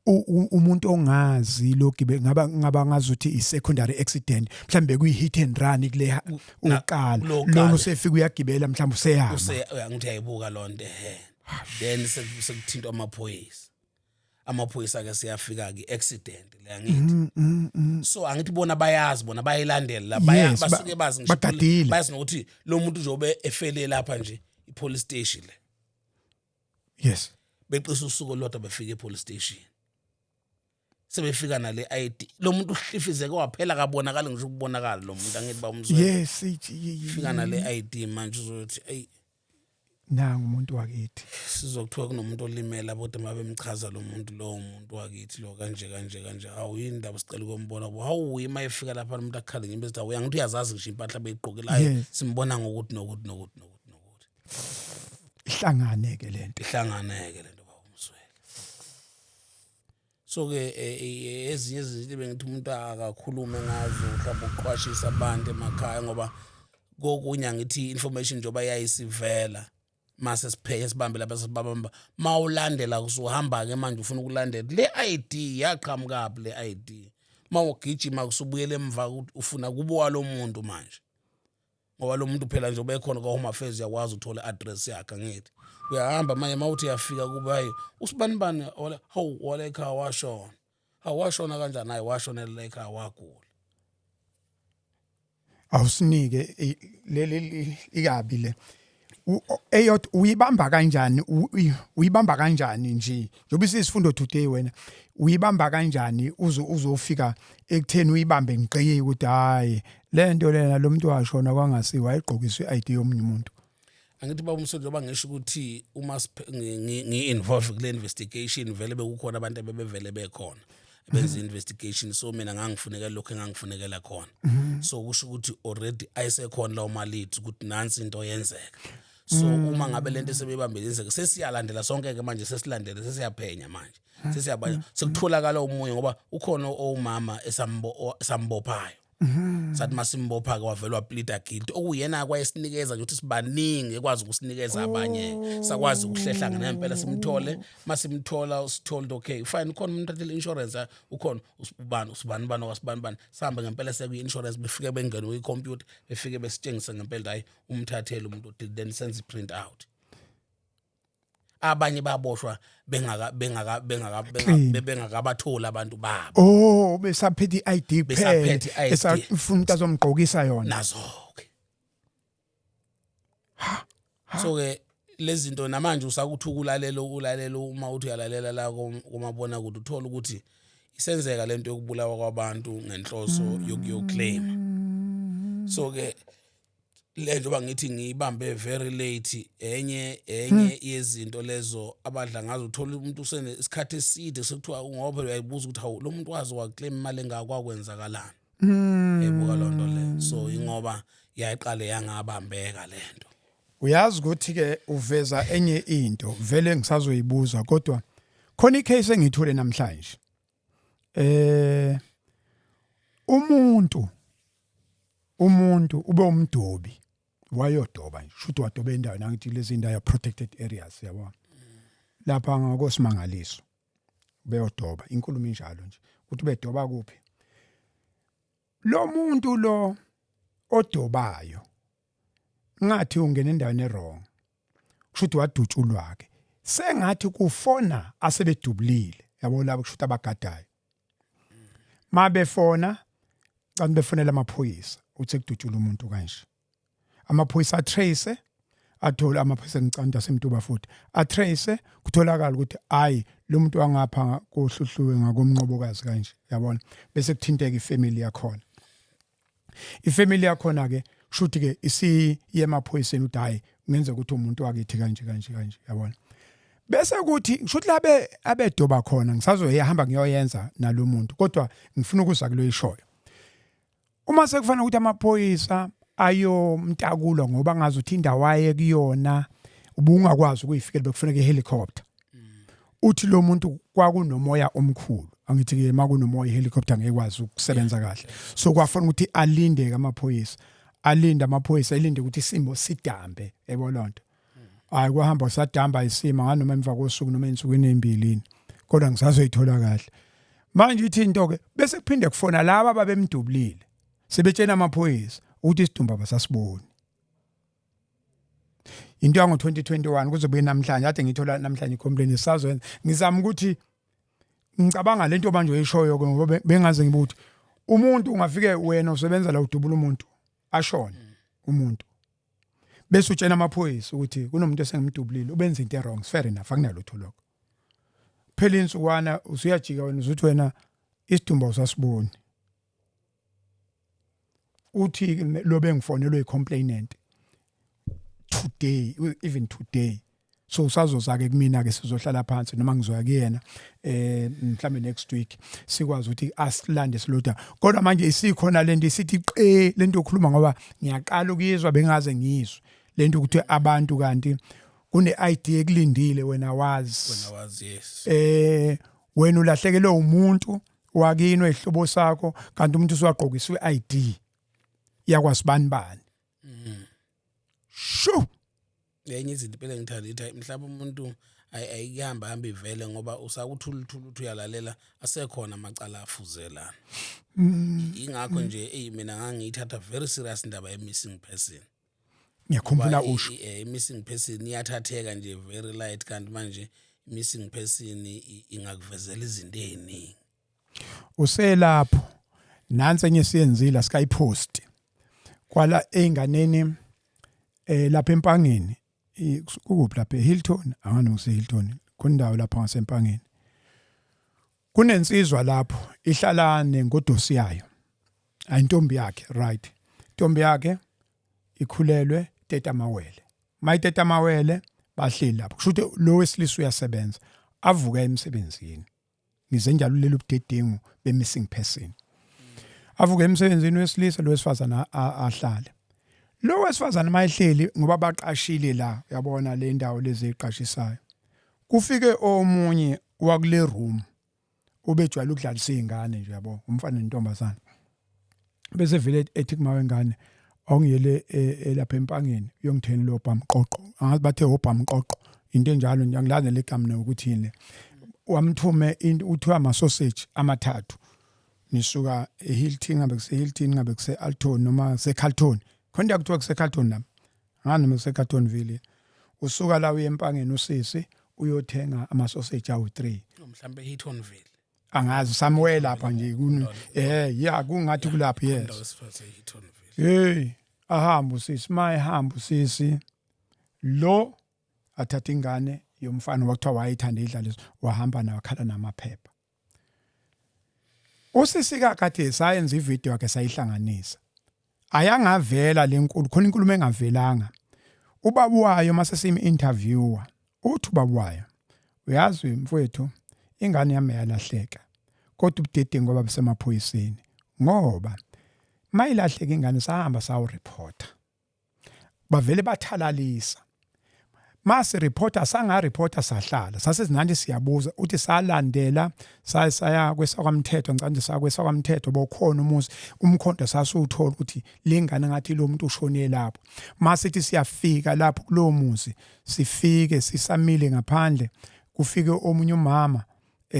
Umuntu ongazi logibe ngaba ngazuthi i-secondary accident mhlambe kuyi-hit and run kule uqala lo usefika uyagibela mhlambe useyama ngithi ayibuka lonto then sekuthinta amaphoyisa ke siyafika ke accident la ngithi so angithi bona bayayilandela la basuke bazi ngisho bazi nokuthi lo muntu uzobe efele lapha nje i-police station le. Yes. Beqisa usuku lodwa befika e-police station sebefika nale ID lo muntu uhlifizeke waphela kabonakala ngisho ukubonakala lo muntu angithi ba umzwe. Yes, fika nale ID manje uzothi ay nangu umuntu wakithi sizokuthiwa kunomuntu olimela abode mabemchaza lo muntu wakithi lo kanje awuyindaba sicela ukumbona hawu mayefika lapha lo muntu akhale ngimbe sithi uyangithi uyazazi ngisho impahla beyiqokelayo simbona ngokuthi nokuthi. Ihlanganeke lento baba umswele. So ke ezinye izinto bengithi umuntu akakhulume ngazo mhlawumbe uqwashisa abantu emakhaya ngoba kokunye ngithi information njoba yayisivela mase sipheke sibambe lapha sibamba mawulandela kusuhamba ke manje ufuna ukulandela le ID yaqhamuka phi le ID mawugijima kusubuyela emva ufuna kubuwa lo muntu manje ngoba lo muntu phela nje obekhona kwa Home Affairs yakwazi uthola address yakhe ngithi uyahamba manje mawuthi yafika kuba hayi usibani wale ekhaya washona kanjani hayi washonela ekhaya wagula awusinike leli ikabi le eyot uyibamba kanjani nje njoba isifundo today wena uyibamba kanjani uzofika ekutheni uyibambe ngiqiye ukuthi hayi lento lena lo muntu washona kwangasiwa ayiqhokiswe iID yomunye umuntu. Angithi baba umsolo njoba ngisho ukuthi uma ngi-involve kule investigation vele bekukhona abantu abebevele bekhona benza investigation so mina ngangifuneka lokho engangifunekela khona so kusho ukuthi already ayisekhona lawo maliti ukuthi nansi into yenzeka. So uma ngabe lento sebebambele yenzeka sesiyalandela sonke ke manje sesilandele sesiyaphenya manje sesiyabaya sekutholakala umunye ngoba ukhona omama esambophayo sathi masimbopha ke wavelwa pleader guilty okuyena kwayesinikeza nje ukuthi sibaningi ekwazi ukusinikeza abanye sakwazi ukuhlehla ngempela simthole masimthola usitholed okay fine ukhona umuntu athele insurance ukhona usibani sihamba ngempela sekuyi insurance befike bengene kwi-computer befike besitshengisa ngempela hayi umthathele umuntu then senze print out. Abanye baboshwa bengakabathola abantu babo besaphethe iID phela esafuna umuntu azomgqokisa yona nazo ke So ke lezi zinto namanje usakuthi ulalela uma uthi uyalalela la komabona ukuthi uthola ukuthi isenzeka lento yokubulawa kwabantu ngenhloso yokuyoclaim. So ke lento bangithi ngiyibambe very late enye yezinto lezo abadla ngazo uthola umuntu usene isikhathi eside sekuthiwa ngoba uyayibuza ukuthi hawu lo muntu wazi waclaim imali engakwenzakalana. Ebuka lonto le. So ingoba yayiqale yangabambeka lento. Uyazi ukuthi ke uveza enye into vele ngisazoyibuza kodwa khona icase engithule namhlanje. Umuntu ube umdobi wayodoba nje shuthi wadoba endaweni angithi lezi indawo protected areas yabo lapha ngakosimangaliso beyodoba inkulumo injalo nje ukuthi bedoba kuphi lo muntu lo odobayo ngathi ungena endaweni errong kushuthi wadutshulwa ke sengathi kufona asebedubulile yabo labo kushuthi abagadayo mabefona kanti befonela amaphoyisa uthi kudutshula umuntu kanje amaphoyisa trace athola amaphoyisa ngicanda semtuba futhi atrace kutholakala ukuthi hayi lo muntu wangapha kohluhluwe ngakomnqobokazi kanje yabona bese kuthinteka ifamily yakhona ke kushuthi ke yemaphoyiseni uthi hayi ngenze ukuthi umuntu wakithi kanje yabona bese kuthi kushuthi labe abedoba khona ngisazoyihamba ngiyoyenza nalo muntu kodwa ngifuna ukuza kulo ishoyo uma sekufanele ukuthi amaphoyisa ayomntakulwa ngoba ngazi ukuthi indawo waye kuyona ubungakwazi ukuyifikela bekufuneka ihelicopter uthi lo muntu kwakunomoya omkhulu angithi ke makunomoya ihelicopter ngekwazi ukusebenza kahle so kwafuna ukuthi alinde amaphoyisa ilinde ukuthi isimo sidambe ebolonto hayi kwahamba sadamba isimo nganoma emva kosuku noma ensukwini embilini kodwa ngisazoyithola kahle manje ithi into ke bese kuphinde kufona laba babemdubulile sebetshena amaphoyisa ukuthi isidumba basasiboni into yango 2021 kuzobuye namhlanje ade ngithola namhlanje icomplaint sazo ngizama ukuthi ngicabanga lento manje oyishoyo ngoba bengaze ngibuthi umuntu ungafike wena usebenza la udubula umuntu ashona umuntu bese utshena amaphoyisa ukuthi kunomuntu esengimdubulile ubenza into wrong fair enough akunalutho lokho phela insukwana usuyajika wena uzuthi wena isidumba usasiboni uthi lo bengifonelwe icomplainant today so usazoza ke kumina ke sizohlala phansi noma ngizoya kuyena mhlambe next week sikwazi ukuthi asilande siloda kodwa manje isikhona lento isithi lento okhuluma ngoba ngiyaqala ukuyizwa bengaze ngizwe lento ukuthi abantu kanti kune idea ekulindile wena wazi yes wena ulahlekelwe umuntu wakini wehlobo sakho kanti umuntu uswaqokiswe ID yakwasibani sho yenye izinto phela ngithanda ithi mhlawumbe umuntu ayihamba ivele ngoba usakuthula uthi uyalalela asekhona amacala afuzelana ingakho nje mina ngangiyithatha very serious indaba ye missing person ngiyakhumbula usho missing person iyathatheka nje very light kanti manje missing person ingakuvezela izinto eziningi uselapho nansi enye siyenzile sikayipost kwala einganeni lapha empangeni ukuphi lapha eHilton angani useHilton kundawo lapha ngasempangeni kunensizwa lapho ihlala nengodosi yayo ayintombi yakhe right intombi yakhe ikhulelwe teta mawele mayiteta mawele bahleli lapho kusho ukuthi lo wesilisa uyasebenza avuka emsebenzini ngize njalo lelo budedengu be-missing person avuka emsebenzini wesilisa lo wesifazana ahlale lo wesifazana mayihleli ngoba baqashile la yabona le ndawo lezi eqashisayo kufike omunye wakule room ubejwayele ukudlalisa izingane nje yabo umfana nentombazana bese vele ethi kumawe ingane awungiyele lapha empangeni uyongithena lo bhamqoqo angazi bathe obhamqoqo into enjalo ngiyangilazi legama ukuthi yini wamthume uthiwa ama sausage amathathu nisuka eHilton ngabe kuseHilton ngabe kuseAlton noma kuseCarlton khona kuthiwa kuseCarlton la ngani noma kuseCarltonville usuka la uye empangeni usisi uyothenga ama sausage awu3 mhlambe eHiltonville angazi somewhere lapha nje kungathi kulapha yes hey ahamba usisi mayihamba usisi lo athatha ingane yomfana wakuthiwa wayithanda idlala wahamba nayo wakhala namaphepha. Usisi kakade sayenza ivideo yakhe sayihlanganisa. Ayangavela lenkulu khona inkulumo engavelanga. Ubaba wayo mase simi interviewer uthi ubaba wayo uyazi mfowethu ingane yami yalahleka kodwa ubudedengu ngoba besemaphoyiseni ngoba mayilahleka ingane sahamba sawu reporter bavele bathalalisa mase reporter sanga reporter sahlala sasezinanje siyabuza uthi salandela saya kwesakwamthetho ngicande sakwesakwamthetho bokhona umuzi umkhonto sasuthola ukuthi lengane ngathi lo muntu ushone lapho mase sithi siyafika lapho kulo muzi sifike sisamile ngaphandle kufike omunye umama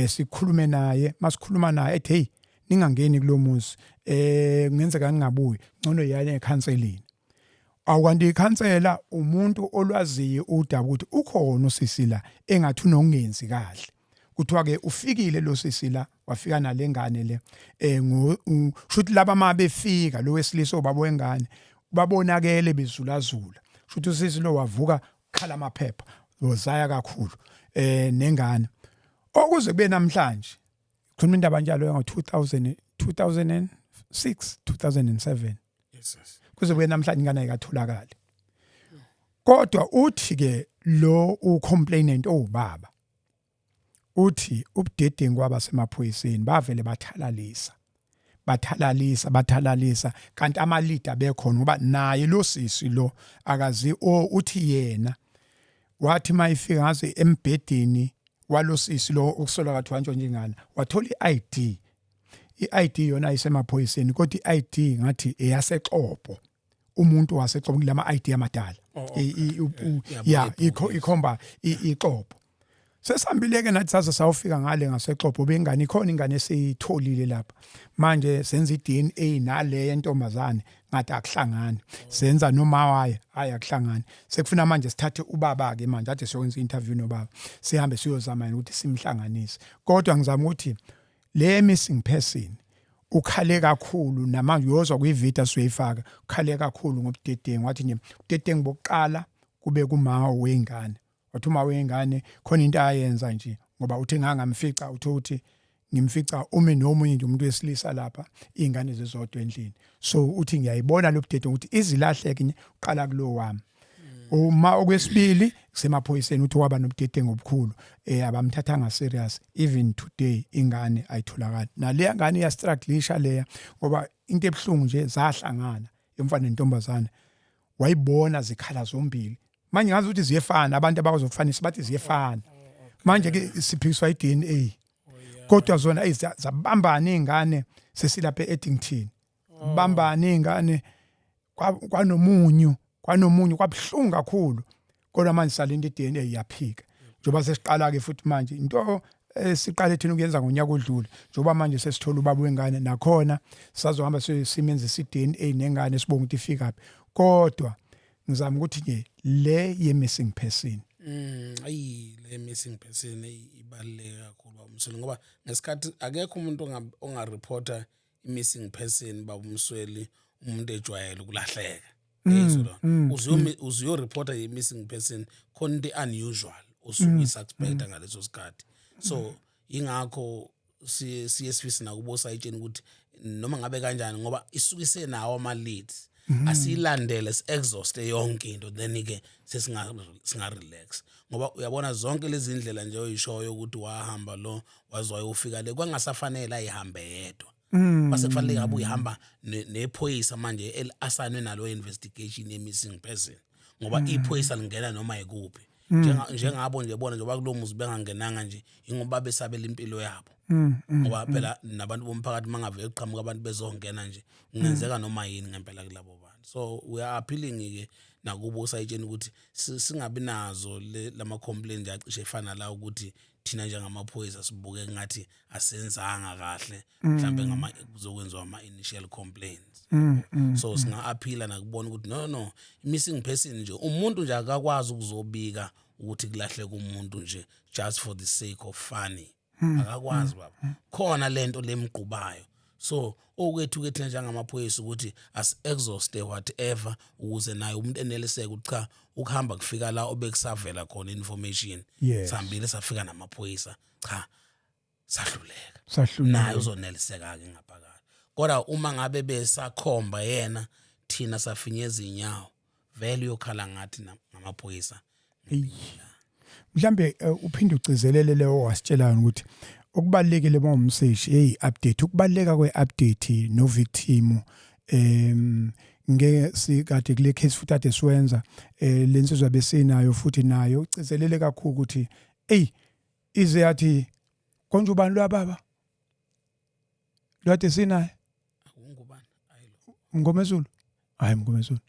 sikhulume naye masikhuluma naye ethi hey ningangeni kulo muzi kungenzeka ngingabuyi ngcono yaya ecounseling awukanti ikhansela umuntu olwaziyo udaba ukuthi ukhona usisi la engathi unongenzi kahle kuthiwa ke ufikile lo sisi la wafika nalengane le shuthi laba mabefika lo wesilisa obaba wengane babonakele bezulazula shuthi usisi lo wavuka khala amaphepha lozaya kakhulu nengane okuze kube namhlanje khona indaba njalo ngo 2006 2007 yes kuze kube namhlanje ingane ayikatholakali kodwa uthi ke lo ucomplainant obaba uthi ubudedengu kwabasemaphoyiseni bavele bathalalisa kanti ama leader bekhona ngoba naye lo sisi lo akazi uthi yena wathi mayifika ngaze embedeni walosisi lo ukusola kathi wantshwa njengana wathola iID iID yona isemaphoyiseni kodwa iID ngathi eyasexopo umuntu wasexopo kulama ID amadala ikhomba ixopo sesambileke nathi saze sawufika ngale ngasexopo bengane ikhona ingane esiyitholile lapha manje senza iDNA nale yentombazane ngathi akuhlangani senza noma waye akuhlangani sekufuna manje sithathe ubaba ke manje athi siyokwenza interview nobaba sihambe siyozama ukuthi simhlanganise kodwa ngizama ukuthi le missing person ukhale kakhulu namanje uyozwa kuyivideo siyifaka ukhale kakhulu ngobudedengu wathi nje udedengu bokuqala kube kuma wengane wathi uma wengane khona into ayenza nje ngoba uthi ngangamfica uthi ngimfica ume nomunye nje umuntu wesilisa lapha ingane zizodwa endlini so uthi ngiyayibona lo budedengu ukuthi izilahleke uqala kulo wami uma okwesibili kusemaphoyiseni uthi waba nobudedengu obukhulu abamthathanga serious even today ingane ayitholakala nale ngane iyastrugglisha leya ngoba into ebhlungu nje zahlangana emfana nentombazane wayibona zikhala zombili manje ngazi ukuthi ziyefana abantu abakuzofanisa bathi ziyefana manje ke siphikiswa iDNA kodwa zona zabambana izingane sesilapha eEdington bambana izingane kwanomunyu kwabhlungu kakhulu kodwa manje salinda iDNA iyaphika njoba sesiqala ke futhi manje into siqale thina ukuyenza ngonyaka odlule njoba manje sesithola ubaba wengane nakhona sazohamba simenze iDNA nengane sibonga ukuthi ifika phi kodwa ngizama ukuthi nje le ye missing person le missing person ibaluleke kakhulu babumsweli ngoba ngesikhathi akekho umuntu ongareporta i-missing person babumsweli umuntu ejwayele ukulahleka uzuyoreporta i-missing person khona into unusual ususpecta ngaleso sikhathi so ingakho siye sifise nakubo sayitsheni ukuthi noma ngabe kanjani ngoba isukise nawo ama leads asilandele exhaust yonke into then ke singa relax ngoba uyabona zonke lezi indlela nje oyishoyo ukuthi wahamba lo wazwayo ufika le kwangasafanele ayihambe yedwa base kufanele ngabe uyihamba nephoyisa manje asanwe nalo investigation ye missing person ngoba iphoyisa lingena noma ikuphi njengabo nje bona njengoba kulomuzi bengangenanga nje ingoba besabela impilo yabo ngoba phela nabantu bomphakathi mangavele eqhamuka abantu bezongena nje kungenzeka noma yini ngempela kulabo bantu so we are appealing ke nakubo sayitsheni ukuthi singabi nazo lama complaints acishe efana la ukuthi thina njengamaphoyisa sibuke ngathi asenzanga kahle mhlambe kuzokwenziwa ama initial complaints so singa appeala nakubona ukuthi no missing person nje umuntu nje akakwazi ukuzobika ukuthi kulahleka umuntu nje just for the sake of funny akakwazi baba khona lento lemgqubayo so okwethu thina njengamaphoyisa ukuthi as exhauste whatever ukuze naye umuntu eneliseke ukuthi cha ukuhamba kufika la obekusavela khona information Yes. sihambile safika namaphoyisa cha sahluleka Sahluleka. naye uzoneliseka ke ngaphakathi kodwa uma ngabe besakhomba yena thina safinyeza inyawo vele uyokhala ngathi ngamaphoyisa Mhlambe uphinde ugcizelele leyo wasitshelayo ukuthi okubalekile bomseshi update ukubaleka kweupdate no victim ngeke sikade kule case futhi ade siwenza lensizwa besinayo futhi nayo ugcizelele kakhulu ukuthi ize yathi konje ubani lo baba lo ade sinaye ungubani ayilo Mngomezulu hayi Mngomezulu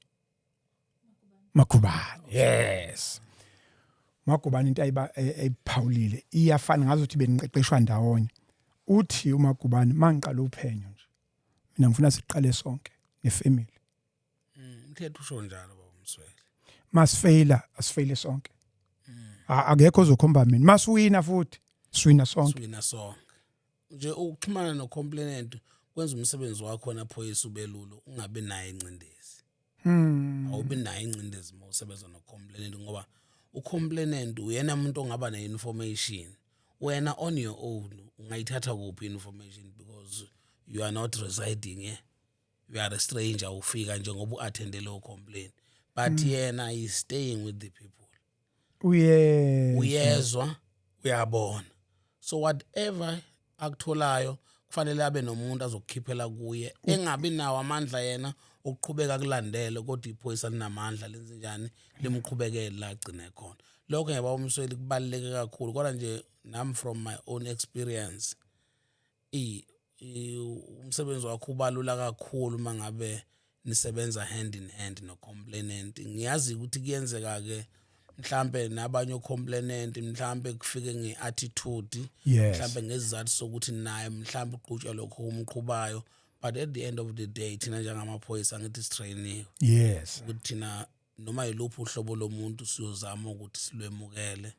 Magubane yes Magubane into ayiphawulile iyafana ngazothi beniqeqeshwa ndawonye uthi uMagubane mangiqala uphenyo nje mina ngifuna siqale sonke nefamily umthetho usho njalo baba Msweli masifeyila asifeyile sonke akekho ozokhomba mina masiwina futhi siwina sonke siwina sonke nje ukuxhumana no complainant kwenza umsebenzi wakho naphoyisa ubelulo ungabe naye incindezi awubi naye incindezi uma usebenza no complainant ngoba ucomplainant uyena umuntu ongaba ne information wena on your own ungayithatha kuphi information because you are not residing here you are a stranger ufika nje ngoba uattende lo complaint but yena is staying with the people uyezwa uyabona so whatever akutholayo kufanele abe nomuntu azokukhiphela kuye engabi nawo amandla yena ukuqhubeka kulandele kodwa iphoyisa linamandla lenze njani limqhubekele la agcine khona lokho ngiyaba umsweli kubaluleke kakhulu kodwa nje nami from my own experience umsebenzi wakho ubalula kakhulu mangabe nisebenza hand in hand no complainant ngiyazi ukuthi kuyenzeka ke mhlambe nabanye ocomplainant mhlambe kufike ngeattitude mhlambe ngesizathu sokuthi naye mhlambe uqhutshwa lokho umqhubayo but at the end of the day thina njengamaphoyisa ngithi sitrainiwe yes ukuthi thina noma yiluphi uhlobo lomuntu siyozama ukuthi silwemukele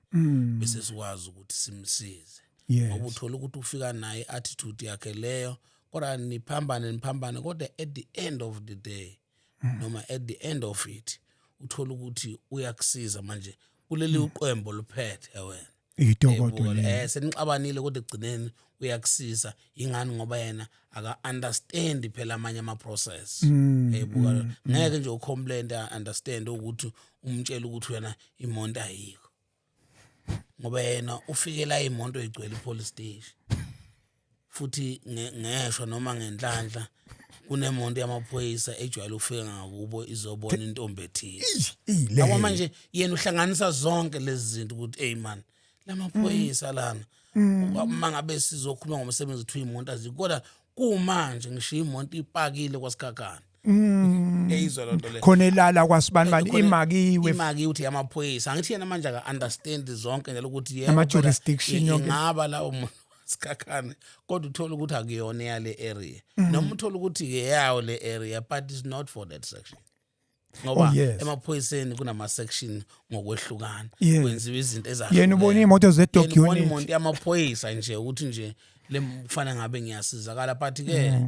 bese sikwazi ukuthi simsize ngoba uthola ukuthi ufika naye attitude yakhe leyo kodwa niphambane kodwa at the end of the day noma at the end of it uthola ukuthi uyakusiza manje kuleli uqembo luphethe wena itokodo senixabanile kodwa egcineni uyakusiza ingani ngoba yena aka understand phela amanye ama process ebuka ngeke nje ucomplain understand ukuthi umtshela ukuthi wena imonto ayikho ngoba yena ufikela imonto igcwele police station futhi ngesho noma ngenhlanhla kunemonto yamaphoyisa ejwayele ufika ngakubo izobona intombi ethile ngoba manje yena uhlanganisa zonke lezi zinto ukuthi hey man lamaphoyisa lana uma ngabe sizokhuluma ngomsebenzi wethu imonto azikoda kumanje ngishiya imonto ipakile kwaSikhakhana eyizwa lonto le khona elala kwasibani imakiwe uthi yamaphoyisa angithi yena manje aka understand zonke njalo ukuthi ama jurisdiction yonke ngaba lawo Sikhakhane kodwa uthola ukuthi akuyona yale area noma uthola ukuthi ke yawo le area but it's not for that section ngoba emaphoyiseni kunama section ngokwehlukana kwenziwa izinto ezahlukene yena ubona imoto ze-dog unit ubona imoto yamaphoyisa nje ukuthi nje lemfana ngabe ngiyasizakala but ke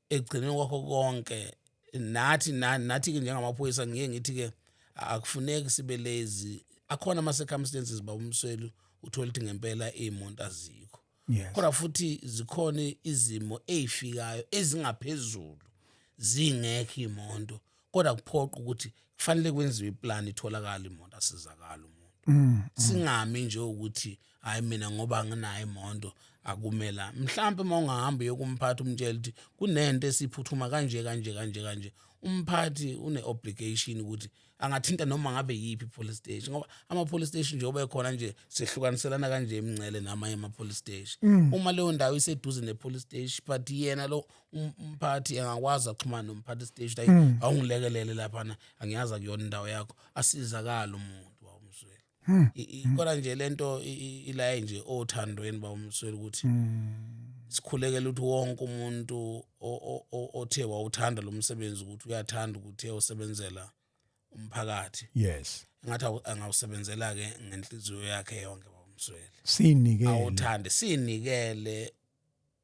egcineni kwakho konke nathi ke njengamaphoyisa ngeke ngithi ke akufuneki sibe lazy akhona ama circumstances ba umswelu uthola ukuthi ngempela imonto azikho kodwa futhi zikhona izimo ezifikayo ezingaphezulu zingekho imonto kodwa kuphoqa ukuthi kufanele kwenziwe iplan itholakala imonto asizakala umuntu singami nje ukuthi hayi mina ngoba nginayo imonto akumela mhlawumbe uma ungahamba yokumphatha umtshela ukuthi kunento esiphuthuma kanje umphathi une obligation ukuthi angathinta noma ngabe yipi police station ngoba ama police station nje oba khona nje sehlukaniselana kanje emncele namanye ama police station uma leyo ndawo iseduze ne police station but yena lo umphathi angakwazi ukuxhumana nomphathi station ayi awungilekelele lapha angiyaza kuyona indawo yakho asizakala umuntu wawumsweli kodwa nje lento ila nje othandweni bawumsweli ukuthi sikhulekela ukuthi wonke umuntu othe wawuthanda lo msebenzi ukuthi uyathanda ukuthi uyosebenzela umphakathi yes ngathi angawusebenzela ke ngenhliziyo yakhe yonke bawumsweli sinikele awuthande sinikele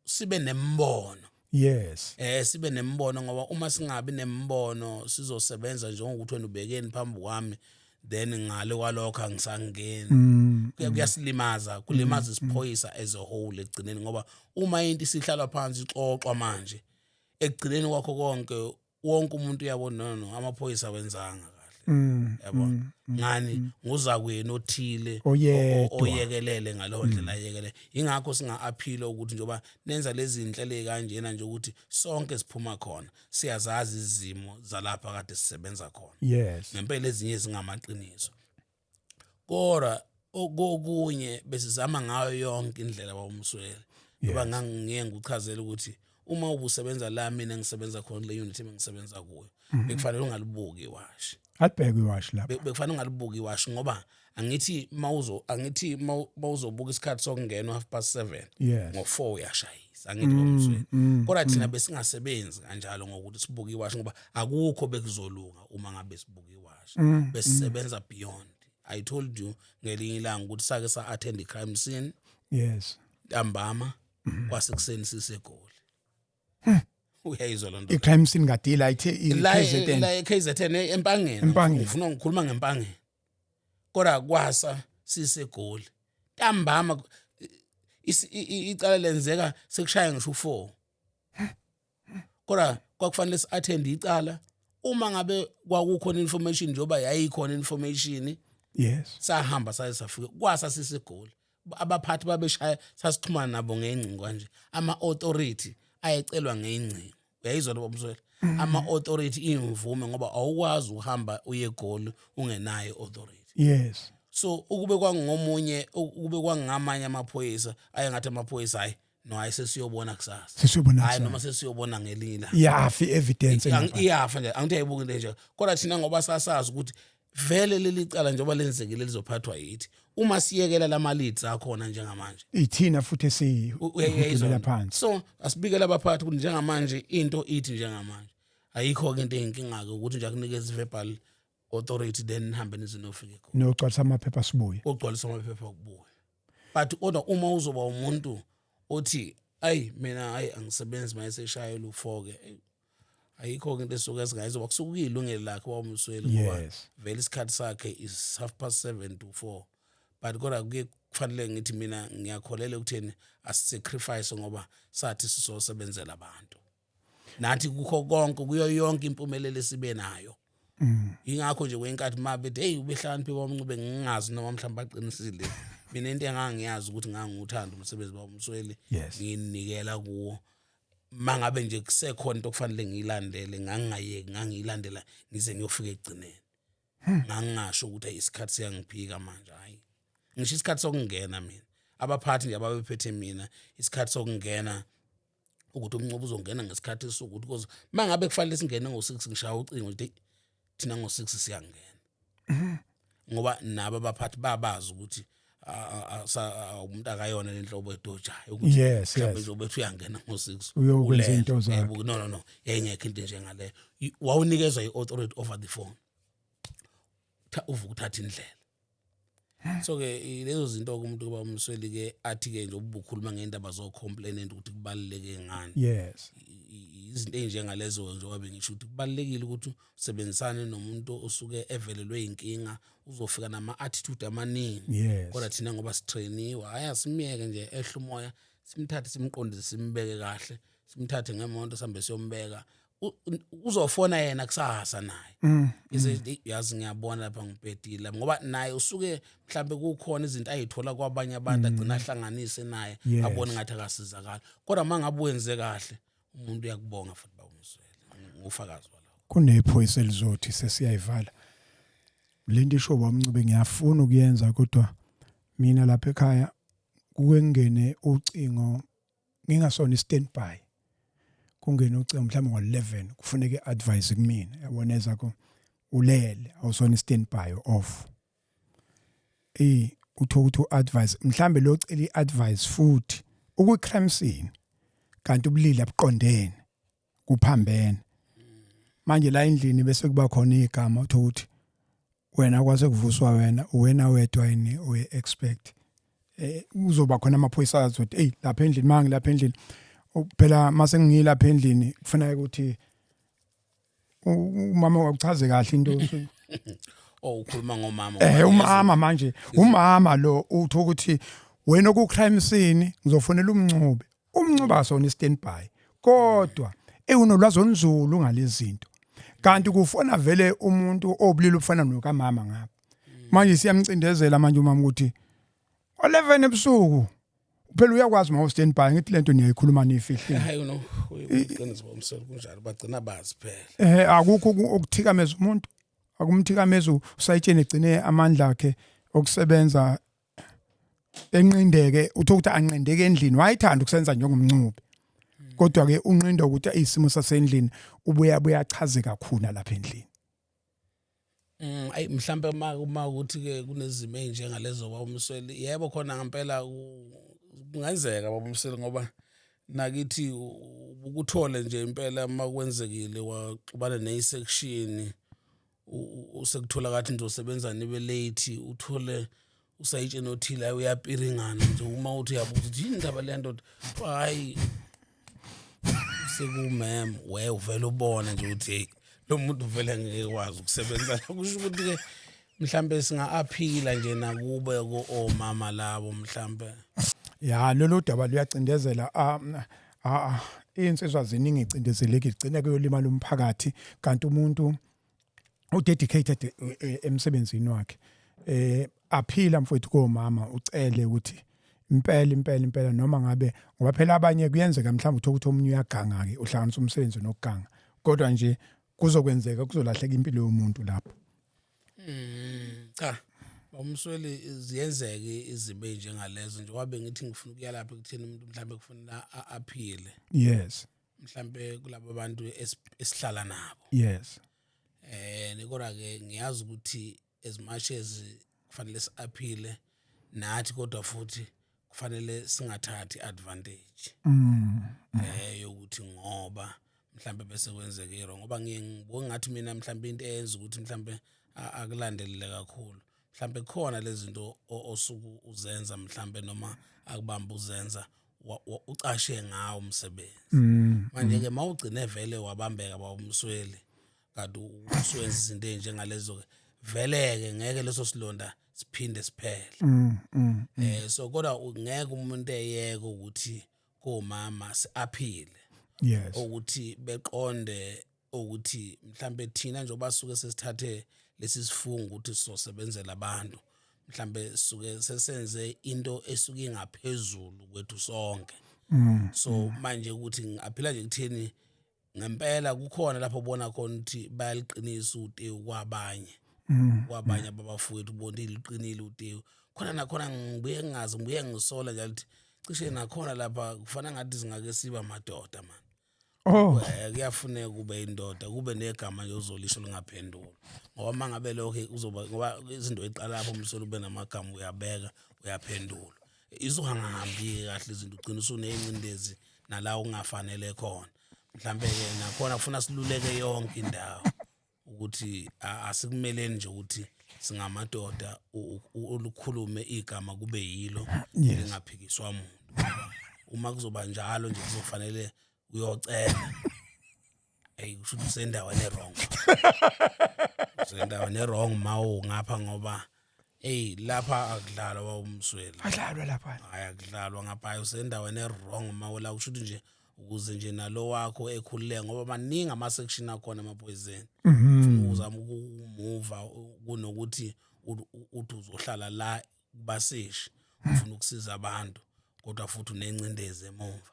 sibe nembono. Yes. Sibe nembono ngoba uma singabi nembono sizosebenza njengokuthi wena ubekeni phambi kwami then ngale kwalokho angisangeni. Kuyasilimaza, kulimaza isiphoyisa as a whole egcineni ngoba uma into isihlala phansi ixoxwa manje egcineni kwakho konke wonke umuntu uyabona no amaphoyisa wenzanga kahle. Yabona. Ngani nguza kwena othile oyekelele ngalo ndlela ayekelele. Ingakho singa appeal ukuthi njoba nenza lezi zinhlelo kanjena nje ukuthi sonke siphuma khona. Siyazazi izimo zalapha kade sisebenza khona. Yes. Ngempela ezinye zingamaqiniso. Kodwa okunye besizama ngayo yonke indlela bawumswele. Ngoba ngangiye ngikuchazela ukuthi uma ubusebenza la mina ngisebenza khona le unit engisebenza kuyo bekufanele ungalibuki iwashi. Alibheke iwashi lapha. Bekufanele ungalibuki iwashi ngoba angithi mawuzobuka isikhathi sokungena 7:30 ngo4 uyashayisa angithi bawumswele. Kodwa thina besingasebenzi kanjalo ngokuthi sibuke iwashi ngoba akukho bekuzolunga uma ngabe sibuke iwashi. Besisebenza beyond. I told you ngelinye ilanga ukuthi sake sa attend i-crime scene. Yes. Ntambama kwasekuseni sisegoli. Uyayizwa lonto. I-crime scene ngadila ithe KZN. La KZN empangeni. Ngifuna ngikhuluma ngempangeni. Kodwa kwasa sisegoli. Ntambama icala lenzeka sekushaya ngisho 4. Kodwa kwakufanele si attend icala uma ngabe kwakukhona information njoba yayikhona information. Yes. Sahamba safika kwasa sisegoli. Abaphathi babeshaya sasixhumana nabo ngengcingo kanje. Ama authority ayecelwa ngengcingo. Uyayizwa lo bomswele. Ama authority imvume ngoba awukwazi uhamba uye egoli ungenayo authority. Yes. So ukube kwangomunye ukube kwangamanye amaphoyisa ayengathi amaphoyisa hayi no ayisesiyobona kusasa. Hayi noma sesiyobona ngelinye la. Yafi evidence ngapha. Iyafa nje angithi ayibuki into nje. Kodwa thina ngoba sasazi ukuthi vele leli cala njengoba lenzekile lizophathwa yithi uma siyekela lama leads akhona njengamanje ithina futhi uyayizwa phansi. So asibikela abaphathi ukuthi njengamanje into ithi njengamanje ayikho ke into eyinkinga ke ukuthi nje akunikeza verbal authority then nihambe nizinofike khona nogcwalisa amaphepha sibuye ogcwalisa amaphepha kubuye. But kodwa uma uzoba umuntu othi ayi mina hayi angisebenzi mayeseshayela u4 ke ayikho into esuka singayizoba kusukuyilungelo lakhe wawumsweli ngoba vele isikhathi sakhe is 7:30 to 4. But kodwa kufanele ngithi mina ngiyakholela ukutheni asisacrifice ngoba sathi sizosebenzela abantu. Nathi kukho konke kuyo yonke impumelelo esibe nayo. Ingakho nje kwenkathi mabethi hey ubehlakaniphi bomncube ngingazi noma mhlawumbe aqinisile. Mina into engangiyazi ukuthi nganguthanda umsebenzi wawumsweli nginikela kuwo. Mangabe nje kusekhona into okufanele ngiyilandele ngangingayeki ngangiyilandela ngize ngiyofika egcineni. Ngangisho ukuthi isikhathi siyangiphika manje hayi. Ngisho isikhathi sokungena mina. Abaphathi nje ababephethe mina isikhathi sokungena ukuthi umnqobo uzongena ngesikhathi esukuthi because mangabe kufanele singene ngo6 ngishaya ucingo nje thina ngo6 siyangena. Ngoba nabo abaphathi babazi ukuthi umuntu akayona lenhlobo edojayo ukuthi mhlawumbe njobethi uyangena ngo6 uyokwenza into zakhe. No yengekho into njengale wawunikezwa iauthority over the phone uvuka uthatha indlela. So ke lezo zinto umuntu kuba umsweli ke athi ke nje ubukhuluma ngendaba zo complainant ukuthi kubaluleke ngani. Yes. Izinto enjengalezo nje wabe ngisho ukuthi kubalekile ukuthi usebenzisane nomuntu osuke evelelwe inkinga uzofika nama attitude amaningi. Kodwa thina ngoba sitrainiwe haya simiyeke nje ehle umoya simthathe simqondise simbeke kahle simthathe ngemonto sambe siyombeka uzofona yena kusasa naye. Yazi ngiyabona lapha ngibhedile ngoba naye usuke mhlambe kukhona izinto ayithola kwabanye abantu agcina ahlanganise naye abone ngathi akasizakala. Kodwa mangabe wenze kahle umuntu uyakubonga futhi bawumswele ngufakazi walokho. Kunephoyisa elizothi sesiyayivala. Lento isho bamncube ngiyafuna ukuyenza kodwa mina lapha ekhaya kuke ngene ucingo ngingasona standby. Kungena ucingo mhlawumbe ngo11 kufuneka advice kumina yabona ezakho ulele awusona standby off. Utho ukuthi advice mhlambe lo cela iadvice futhi ukucrime scene kanti ubulili abuqondene kuphambene manje la endlini bese kuba khona igama utho ukuthi wena kwase kuvuswa wena wedwa yini we expect uzoba khona amaphoyisa azothi lapha endlini mangi lapha endlini phela mase ngilapha endlini kufanele ukuthi umama wakuchaze kahle into ukhuluma ngomama umama manje umama lo uthi ukuthi wena ku crime scene ngizofonela umncube asona standby kodwa unolwazi onzulu ngalezinto kanti kufona vele umuntu obulili ufana nokamama ngapha manje siyamcindezela manje umama ukuthi 11 ebusuku phela uyakwazi ma standby ngithi lento niyayikhuluma nifihle hayi uqiniso bomselo kunjalo bagcina bazi phela akukho ukuthikameza umuntu akumthikameza usayitshene egcine amandla akhe okusebenza enqindeke uthi ukuthi anqindeke endlini wayithanda ukusenza njengomncube kodwa ke unqinda ukuthi isimo sasendlini ubuya achaze kakhulu lapha endlini ayi mhlambe uma ukuthi ke kunezimo ezinjengalezo bawumsweli yebo khona ngempela kungenzeka babumsweli ngoba nakithi ukuthole nje impela makwenzekile waxubana nesection usekuthola kathi nje usebenza nibe late uthole usayitshena othile uyapiringana nje uma uthi yabuza ukuthi yini indaba le nto hayi sekumem we uvela ubona nje ukuthi lo muntu vele ngeke kwazi ukusebenza kusho ukuthi ke mhlambe singa-aphila nje nakube omama labo mhlambe ya lolu daba luyacindezela insizwa ziningi icindezeleke igcine kuyolimala umphakathi kanti umuntu udedicated emsebenzini wakhe aphila mfowethu komama ucele ukuthi impela noma ngabe ngoba phela abanye kuyenzeka mhlawumbe ukuthi omunye uyaganga ke uhlanganisa umsebenzi nokuganga kodwa nje kuzokwenzeka kuzolahleka impilo yomuntu lapho cha umsweli ziyenzeke izibe njengalezo nje wabe ngithi ngifuna ukuya lapha ekutheni umuntu mhlambe kufanele aphile yes mhlambe kulabo bantu esihlala nabo yes nikora ke ngiyazi ukuthi as much as kufanele siaphile nathi kodwa futhi kufanele singathathi advantage yokuthi ngoba mhlambe bese kwenzeka iro ngoba ngibona ngathi mina mhlambe into eyenza ukuthi mhlambe akulandelele kakhulu mhlambe khona lezi zinto osuku uzenza mhlambe noma akubamba uzenza ucashe ngawo umsebenzi manje ke mawugcine vele wabambeka bawumsweli kanti uswenza izinto ezinjengalezo veleke ngeke leso silonda siphinde siphele so kodwa ngeke umuntu eyeke ukuthi komama siaphile yes ukuthi beqonde ukuthi mhlambe thina nje obasuke sesithathe lesi sifungo ukuthi sizosebenzela abantu mhlambe suke sesenze into esuke ingaphezulu kwethu sonke so manje ukuthi ngiaphila nje kutheni ngempela kukhona lapho ubona khona ukuthi bayaliqinisa uTewu kwabanye ababafowethu ubona iliqinile uTewu khona nakhona ngibuye ngisola njalo ukuthi cishe nakhona lapha kufanele ngathi singake siba madoda man kuyafuneka kube indoda kube negama nje uzolisho lingaphendula ngoba mangabe lokho uzoba ngoba izinto eqala lapho umsolo ube namagama uyabeka uyaphendula izohangahambi kahle izinto ugcina usunencindezi nala ungafanele khona mhlambe ke nakhona kufuna siluleke yonke indawo ukuthi asikumeleni nje ukuthi singamadoda olukhulume igama kube yilo lingaphikiswa umuntu uma kuzoba njalo nje kuzofanele uyocela kusho usendaweni errong usendaweni errong mawu ngapha ngoba lapha akudlalwa wawumsweli adlalwa lapha hayi akudlalwa ngapha usendaweni errong mawu la kusho nje ukuze nje nalo wakho ekhululeke ngoba maningi ama section akhona emaphoyiseni ufuna uzama ukumuva kunokuthi uthi uzohlala la kubaseshi ufuna ukusiza abantu kodwa futhi unencindezi emuva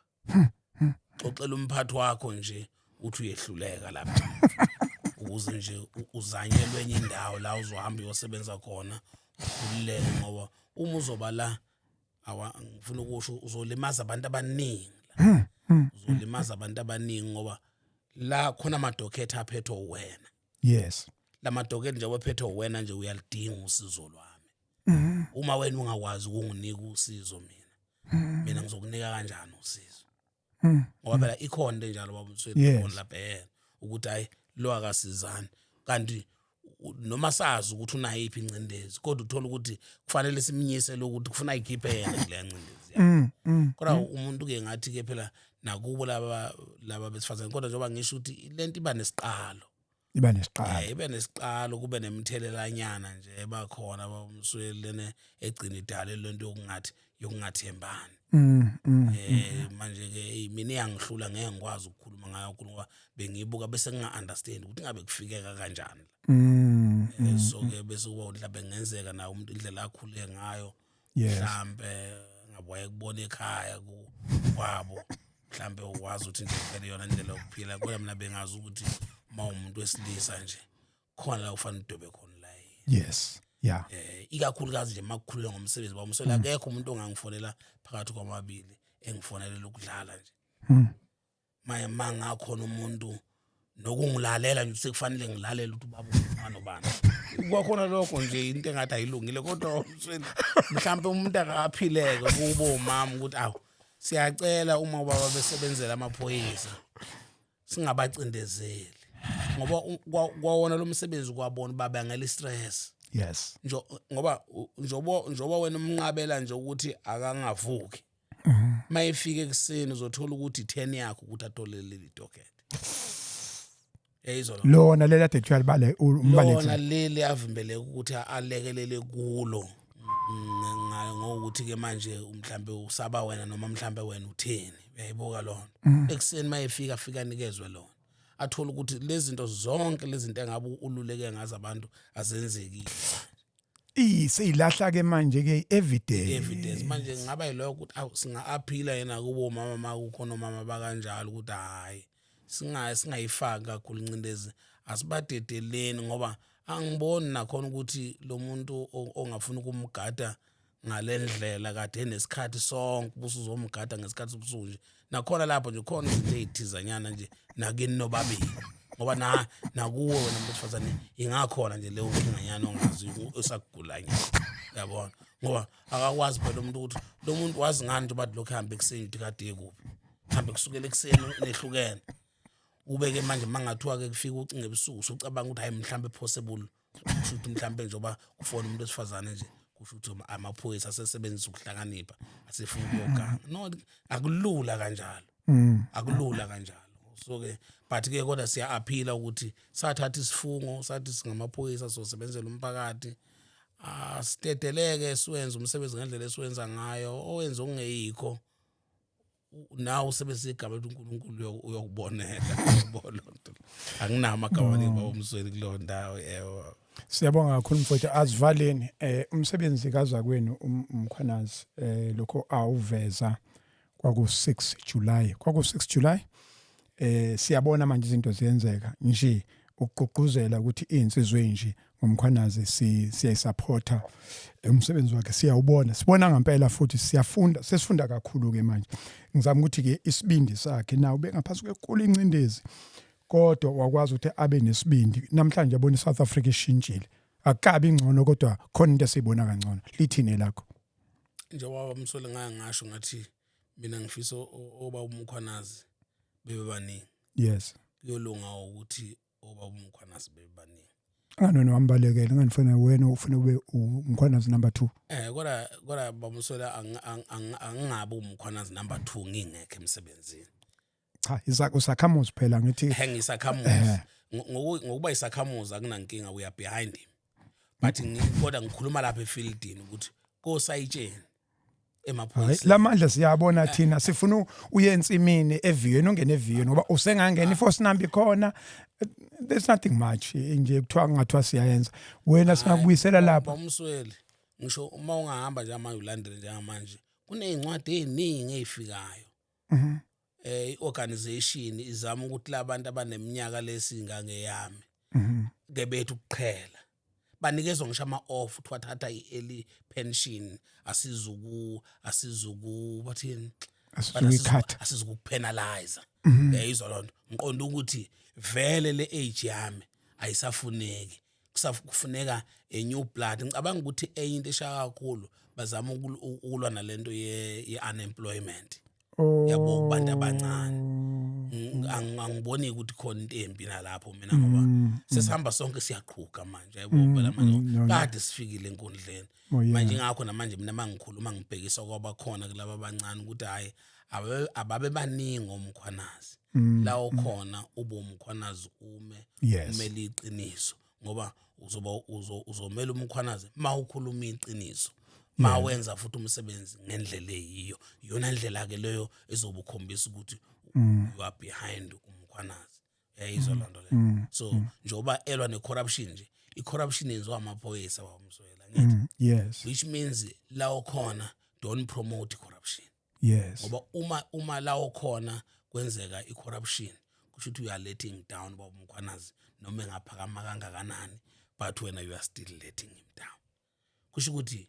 xoxela umphathi wakho nje uthi uyehluleka lapha ukuze nje uzanyelwe enye indawo la uzohamba uyosebenza khona ukhululeke ngoba uma uzoba la ngifuna ukusho uzolimaza abantu abaningi uzolimaza abantu abaningi ngoba la khona amadokhetha aphethwe uwena yes lamadokhetha nje waphethwe uwena nje uyalidinga usizo lwami uma wena ungakwazi ukunginika usizo mina ngizokunika kanjani usizo ngoba phela ikhona into njalo babumswethu khona lapha yena ukuthi hayi lo akasizani kanti noma sazi ukuthi unayiphi incindezi kodwa uthola ukuthi kufanele simnyise lokuthi kufuna ikhiphe yena kule ncindezi kodwa umuntu ke ngathi ke phela nakubo laba besifazane kodwa njengoba ngisho ukuthi lento iba nesiqalo iba nesiqalo ibe nesiqalo kube nemithelelanyana nje ebakhona abamswelene egcina idale lento yokungathembani manje ke mina iyangihlula ngeke ngikwazi ukukhuluma ngayo ngoba bengibuka bese nginga-understand ukuthi ngabe kufikeka kanjani so ke bese kuba mhlawumbe ngenzeka na umuntu indlela akhule ngayo mhlambe ngabuye kubona ekhaya kwabo mhlambe ukwazi ukuthi nje phela yona indlela yokuphila kodwa mina bengazi ukuthi umuntu wesilisa nje khona la ufanele udobe khona la yes yeah ikakhulukazi nje makukhulule ngomsebenzi bamsola akekho umuntu ongangifonela phakathi kwamabili engifonelela ukudlala nje maye mangakhona umuntu nokungilalela nje sekufanele ngilalela ukuthi ubaba umfana obani kwakhona lokho nje into engathi ayilungile kodwa umsweni mhlawumbe umuntu akaphileke kubo mama ukuthi awu siyacela uma ubaba besebenzela amaphoyisa singabacindezeli ngoba kwawona lo msebenzi kwabona baba ngale stress yes ngoba njoba wena umnqabela nje ukuthi akangavuki mayifike ekseni uzothola ukuthi 10 yakho ukuthi atholele leli docket yayizona lona lela actual bale umbaleki lona leli avimbele ukuthi alekelele kulo ngokuthi ke manje mhlambe usaba wena noma mhlambe wena utheni uyayibuka lona ekseni mayifika fika nikezwe lona athola ukuthi lezi zinto zonke lezi zinto engabe ululeke ngazo abantu azenzekile seyilahla ke manje ke evidence manje ngaba yiloko ukuthi awu singa-aphila yena kubo mama makukhona mama bakanjalo ukuthi hayi singayifaki kakhulu incindezi asibadedeleni ngoba angiboni nakhona ukuthi lo muntu ongafuna ukumgada ngalendlela kade enesikhathi sonke busuzomgada ngesikhathi sobusuku nje nakhona lapho nje khona izinto ezithizanyana nje nakini nobabili ngoba nakuwe wena mfazane ingakhona nje leyo nginganyana ongazi usagulanya yabona ngoba akakwazi phela umuntu ukuthi lo muntu wazi ngani nje bathi lokho hamba ekseni kade kuphi hambe kusukela ekseni nehlukene ubeke manje mangathiwa ke kufika ucinge ebusuku usucabanga ukuthi hayi mhlambe possible ukuthi mhlambe njoba kufona umuntu esifazane nje kusho ukuthi amaphoyisa asesebenzisa ukuhlakanipha asefuna ukugana no akulula kanjalo akulula kanjalo so ke but ke kodwa siya-aphila ukuthi sathatha isifungo sathi singamaphoyisa sosebenzela umphakathi sitedeleke siwenze umsebenzi ngendlela esiwenza ngayo owenza okungeyikho nawe usebenzisa igama uNkulunkulu uyokubonela ubona lonto anginama agama leba umsweni kulo ndawo yebo siyabonga kakhulu mfowethu asivaleni umsebenzi kaza kwenu umkhwanazi lokho awuveza kwaku6 July siyabona manje izinto ziyenzeka nje ukugqugquzela ukuthi insizwe nje ngomkhwanazi siyayisupporta umsebenzi wakhe siyawubona sibona ngempela futhi sesifunda kakhulu ke manje ngizama ukuthi ke isibindi sakhe nawo bengaphansi kwenkulu incindezi kodwa wakwazi ukuthi abe nesibindi namhlanje abona iSouth Africa ishintshile akabi ingcono kodwa khona into esibona kangcono lithini lakho njengoba umsole ngasho ngathi mina ngifisa oba umkhwanazi bebe baningi yes kuyolunga ukuthi oba umkhwanazi bebe baningi ngano wambalekela nganifuna wena ufuna ube umkhwanazi number 2 kodwa bamsola angingabe umkhwanazi number 2 ngingekho emsebenzini cha usakhamuzi phela ngithi ngisakhamuzi ngokuba isakhamuzi akunankinga we are behind him but kodwa ngikhuluma lapha efieldini ukuthi kosayitsheni emaphoyiseni lamandla siyabona thina sifuna uyensimini eviyweni ungene eviyweni ngoba usengangena iforce number khona there's nothing much nje kuthiwa ngathiwa siyayenza wena singakubuyisela lapha umsweli ngisho uma ungahamba nje manje ulandele njengamanje kunezincwadi eziningi ezifikayo iorganization izama ukuthi labantu abaneminyaka lesingangeyami ke bethu ukuqhela banikezwe ngisho ama-off ukuthi wathatha i-early pension asizuku bathini asizukupenalize yayizwa lonto ngiqonda ukuthi vele le age yami ayisafuneki kufuneka a new blood ngicabanga ukuthi eyinto eshaya kakhulu bazama ukulwa nalento ye unemployment yabo kubantu abancane angiboni ukuthi khona into embi nalapho mina ngoba sesihamba sonke siyaqhuga manje yabo phela manje kade sifikile enkundleni manje ngakho namanje mina mangikhuluma ngibhekisa kwaba khona kulabo abancane ukuthi hayi ababe baningi omkhwanazi lawo khona ubomkhwanazi umele iqiniso ngoba uzomela umkhwanazi mawukhuluma iqiniso mawenza futhi umsebenzi ngendlela eyiyo yona ndlela ke leyo ezobukhombisa ukuthi you are behind umkhwanazi yayizwa lonto le so njoba elwa necorruption nje icorruption yenziwa amaphoyisa bawumswela ngithi yes which means lawo khona don't promote corruption yes ngoba uma lawo khona kwenzeka icorruption kusho ukuthi you are letting down bawumkhwanazi noma engaphakama kangakanani but wena you are still letting him down kusho ukuthi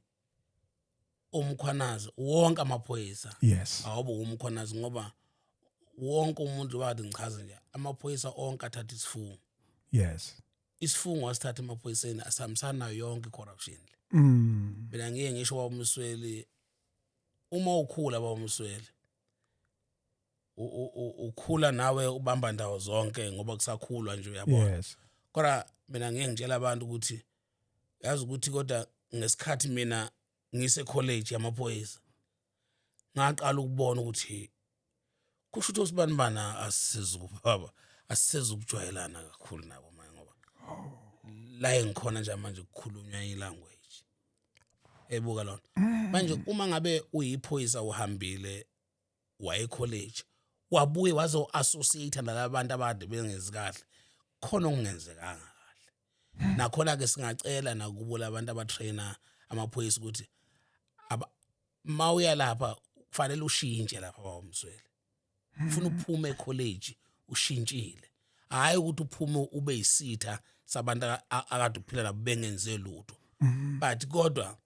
umkhwanazi wonke amaphoyisa yes awubo umkhwanazi ngoba wonke umuntu wathi ngichaza nje amaphoyisa onke athatha isifungo yes isifungo wasithatha emaphoyiseni asamsana yonke corruption mina ngiye ngisho wawumsweli uma ukhula bawumsweli ukhula nawe ubamba ndawo zonke ngoba kusakhulwa nje uyabona yes kodwa mina ngiye ngitshela abantu ukuthi yazi ukuthi kodwa ngesikhathi mina ngise college yamaphoyisa ngaqala ukubona ukuthi kusho ukuthi usibanibana asizukubaba asizukujwayelana kakhulu nabo manje ngoba la engikhona nje manje ukukhulunywa ilanguage ebuka lona manje uma ngabe uyiphoyisa uhambile waye college wabuye wazo associate nalabantu abade bengezi kahle khona okungenzekanga kahle nakhona ke singacela nakubo labantu abatrainer amaphoyisa ukuthi mawuya lapha kufanele ushintshe lapha bawumswele ufuna uphume ecollege ushintshile hayi ukuthi uphume ube yisitha sabantu akade uphila nabo bengenze lutho but kodwa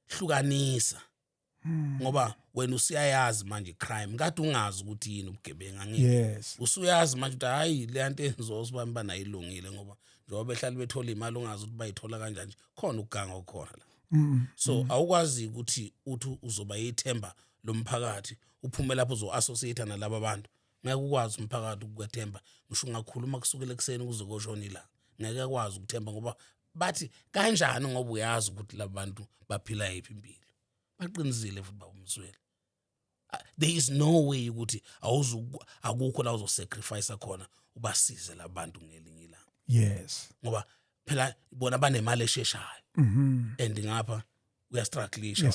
hlukanisa ngoba wena usiyayazi manje crime kade ungazi ukuthi yini ubugebenga ngeke yes usuyazi manje ukuthi hayi le nto enzo sibamba nayilungile ngoba njengoba behlali bethola imali ungazi ukuthi bayithola kanjani khona ukuganga okhona la so awukwazi ukuthi uthi uzoba yithemba lomphakathi uphume lapho uzo-associate nalabo abantu ngeke ukwazi umphakathi ukukwethemba ngisho ungakhuluma kusukela ekseni kuze koshona ilanga ngeke akwazi ukuthemba ngoba bathi kanjani ngoba uyazi ukuthi labantu baphila yiphi impilo baqinizile futhi bawumswele there is no way ukuthi akukho la uzosacrifice khona ubasize labantu ngelinye ilanga yes ngoba phela bona banemali esheshayo and ngapha uyastrugglisha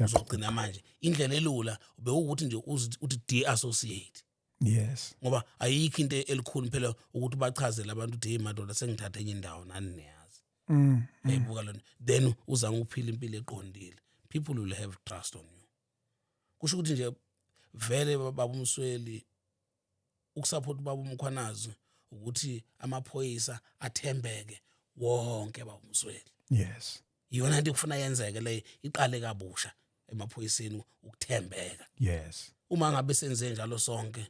uzogcina manje indlela elula ube ukuthi nje uthi de-associate yes ngoba ayikho into elikhulu phela ukuthi bachazele abantu ukuthi hey madoda sengithatha enye indawo nani niyazi eyibuka lona then uza ngokuphila impilo eqondile people will have trust on you kusho ukuthi nje vele babumsweli ukusupport babumkhwanazi ukuthi amaphoyisa athembeke wonke babumsweli yes iyona into kufuna yenzeke le iqale kabusha emaphoyiseni ukuthembeka yes uma ngabe senze njalo sonke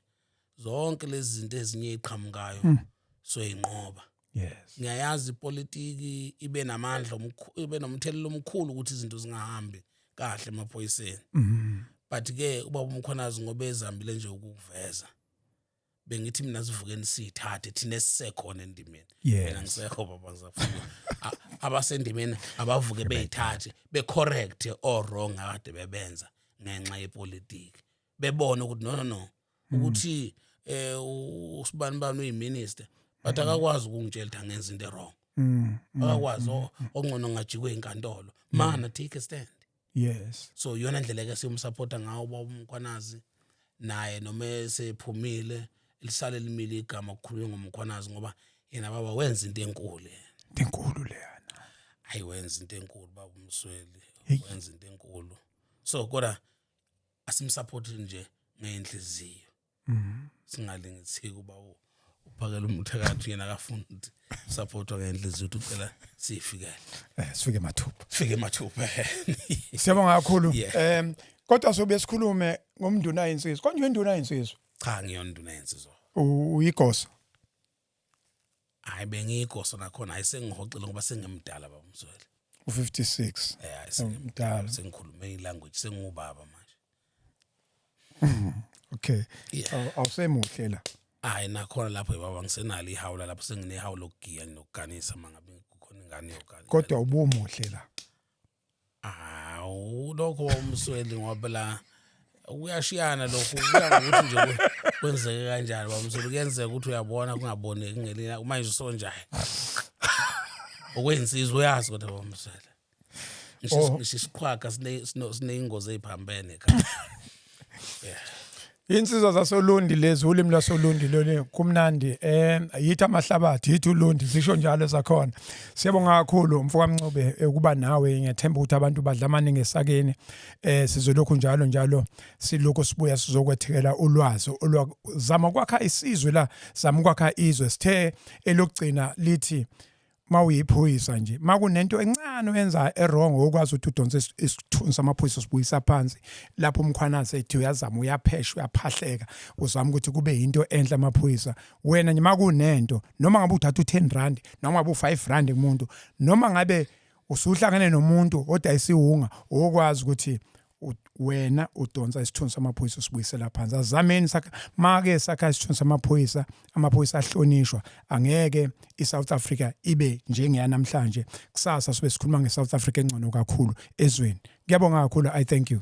zonke lezi zinto ezinye iqhamukayo so inqoba yes ngiyayazi ipolitiki ibe namandla ibe nomthelelo omkhulu ukuthi izinto zingahambi kahle emaphoyiseni but ke ubaba umkhwanazi ngoba ezambile nje ukuveza bengithi mina sivukeni sithathe thina esisekhona endimeni mina ngisekho baba ngizafuna abasendimeni abavuke beyithathe becorrect or wrong akade bebenza ngenxa yepolitiki bebona ukuthi no ukuthi usibanibani uyiminister but akakwazi ukungitshela ukuthi angenza into wrong akakwazi ongcono ngajikwe inkantolo mana take a stand yes so yona ndlela ke siyumsupporta ngawo baba umkhwanazi naye noma esephumile lisale limile igama ukukhulunywa ngomkhwanazi ngoba yena baba wenza into enkulu leyana hayi wenza into enkulu baba umsweli wenza into enkulu so kodwa asimsupport nje ngenhliziyo singalingithiki kuba uphakela umuthakathi yena akafuna ukuthi supportwa ngenhliziyo ukuthi ucela sifikele sifike mathupha siyabonga kakhulu kodwa sobe sikhulume ngomnduna yinsizwa konje induna yinsizwa cha ngiyonduna yinsizwa uyigosa hayi bengiyigosa nakhona ayisengihoxile ngoba sengimdala baba umsweli u56 sengimdala sengikhulume ilanguage sengubaba manje okay awusemuhle la hayi nakhona lapho baba ngisenalo ihawula lapho senginehawu lokugiya nokuganisa mangabe kukhona ingane yogani kodwa ubumuhle la. Awu lokho umsweli ngoba la uyashiyana lokho kuya ngokuthi nje kwenzeke kanjani bamsweli kuyenzeka ukuthi uyabona kungaboneki ngelina manje usonjaye okwensizwe uyazi kodwa bamsweli ngisho isiqhwaga sineyingozi eziphambene ekhaya. Insizwa zasoLundi lezi ulimi lasoLundi lolu kumnandi yithi amahlabathi yithi uLundi zisho njalo zakhona. Siyabonga kakhulu mfowethu Mncube ukuba nawe ngiyathemba ukuthi abantu badlamane ngesakeni sizolokhu njalo siloko sibuya sizokwethekela ulwazi olwazama kwakha isizwe la zama kwakha izwe sithe elokugcina lithi mawuyiphoyisa nje makunento encane oyenza errong okwazi ukuthi udonse isithunzi samaphoyisa sibuyisa phansi lapho umkhwanazi ethi uyazama uyaphesha uyaphahleka uzama ukuthi kube into enhle amaphoyisa wena nje makunento noma ngabe uthatha u10 noma ngabe u5 kumuntu noma ngabe usuhlangene nomuntu odayisa ihunga okwazi ukuthi wena udonsa isithunzi samaphoyisa sibuyisela phansi azameni make sakha isithunzi samaphoyisa amaphoyisa ahlonishwa angeke iSouth Africa ibe njengeyanamhlanje kusasa sibe sikhuluma ngeSouth Africa engcono kakhulu ezweni. Ngiyabonga kakhulu. I thank you.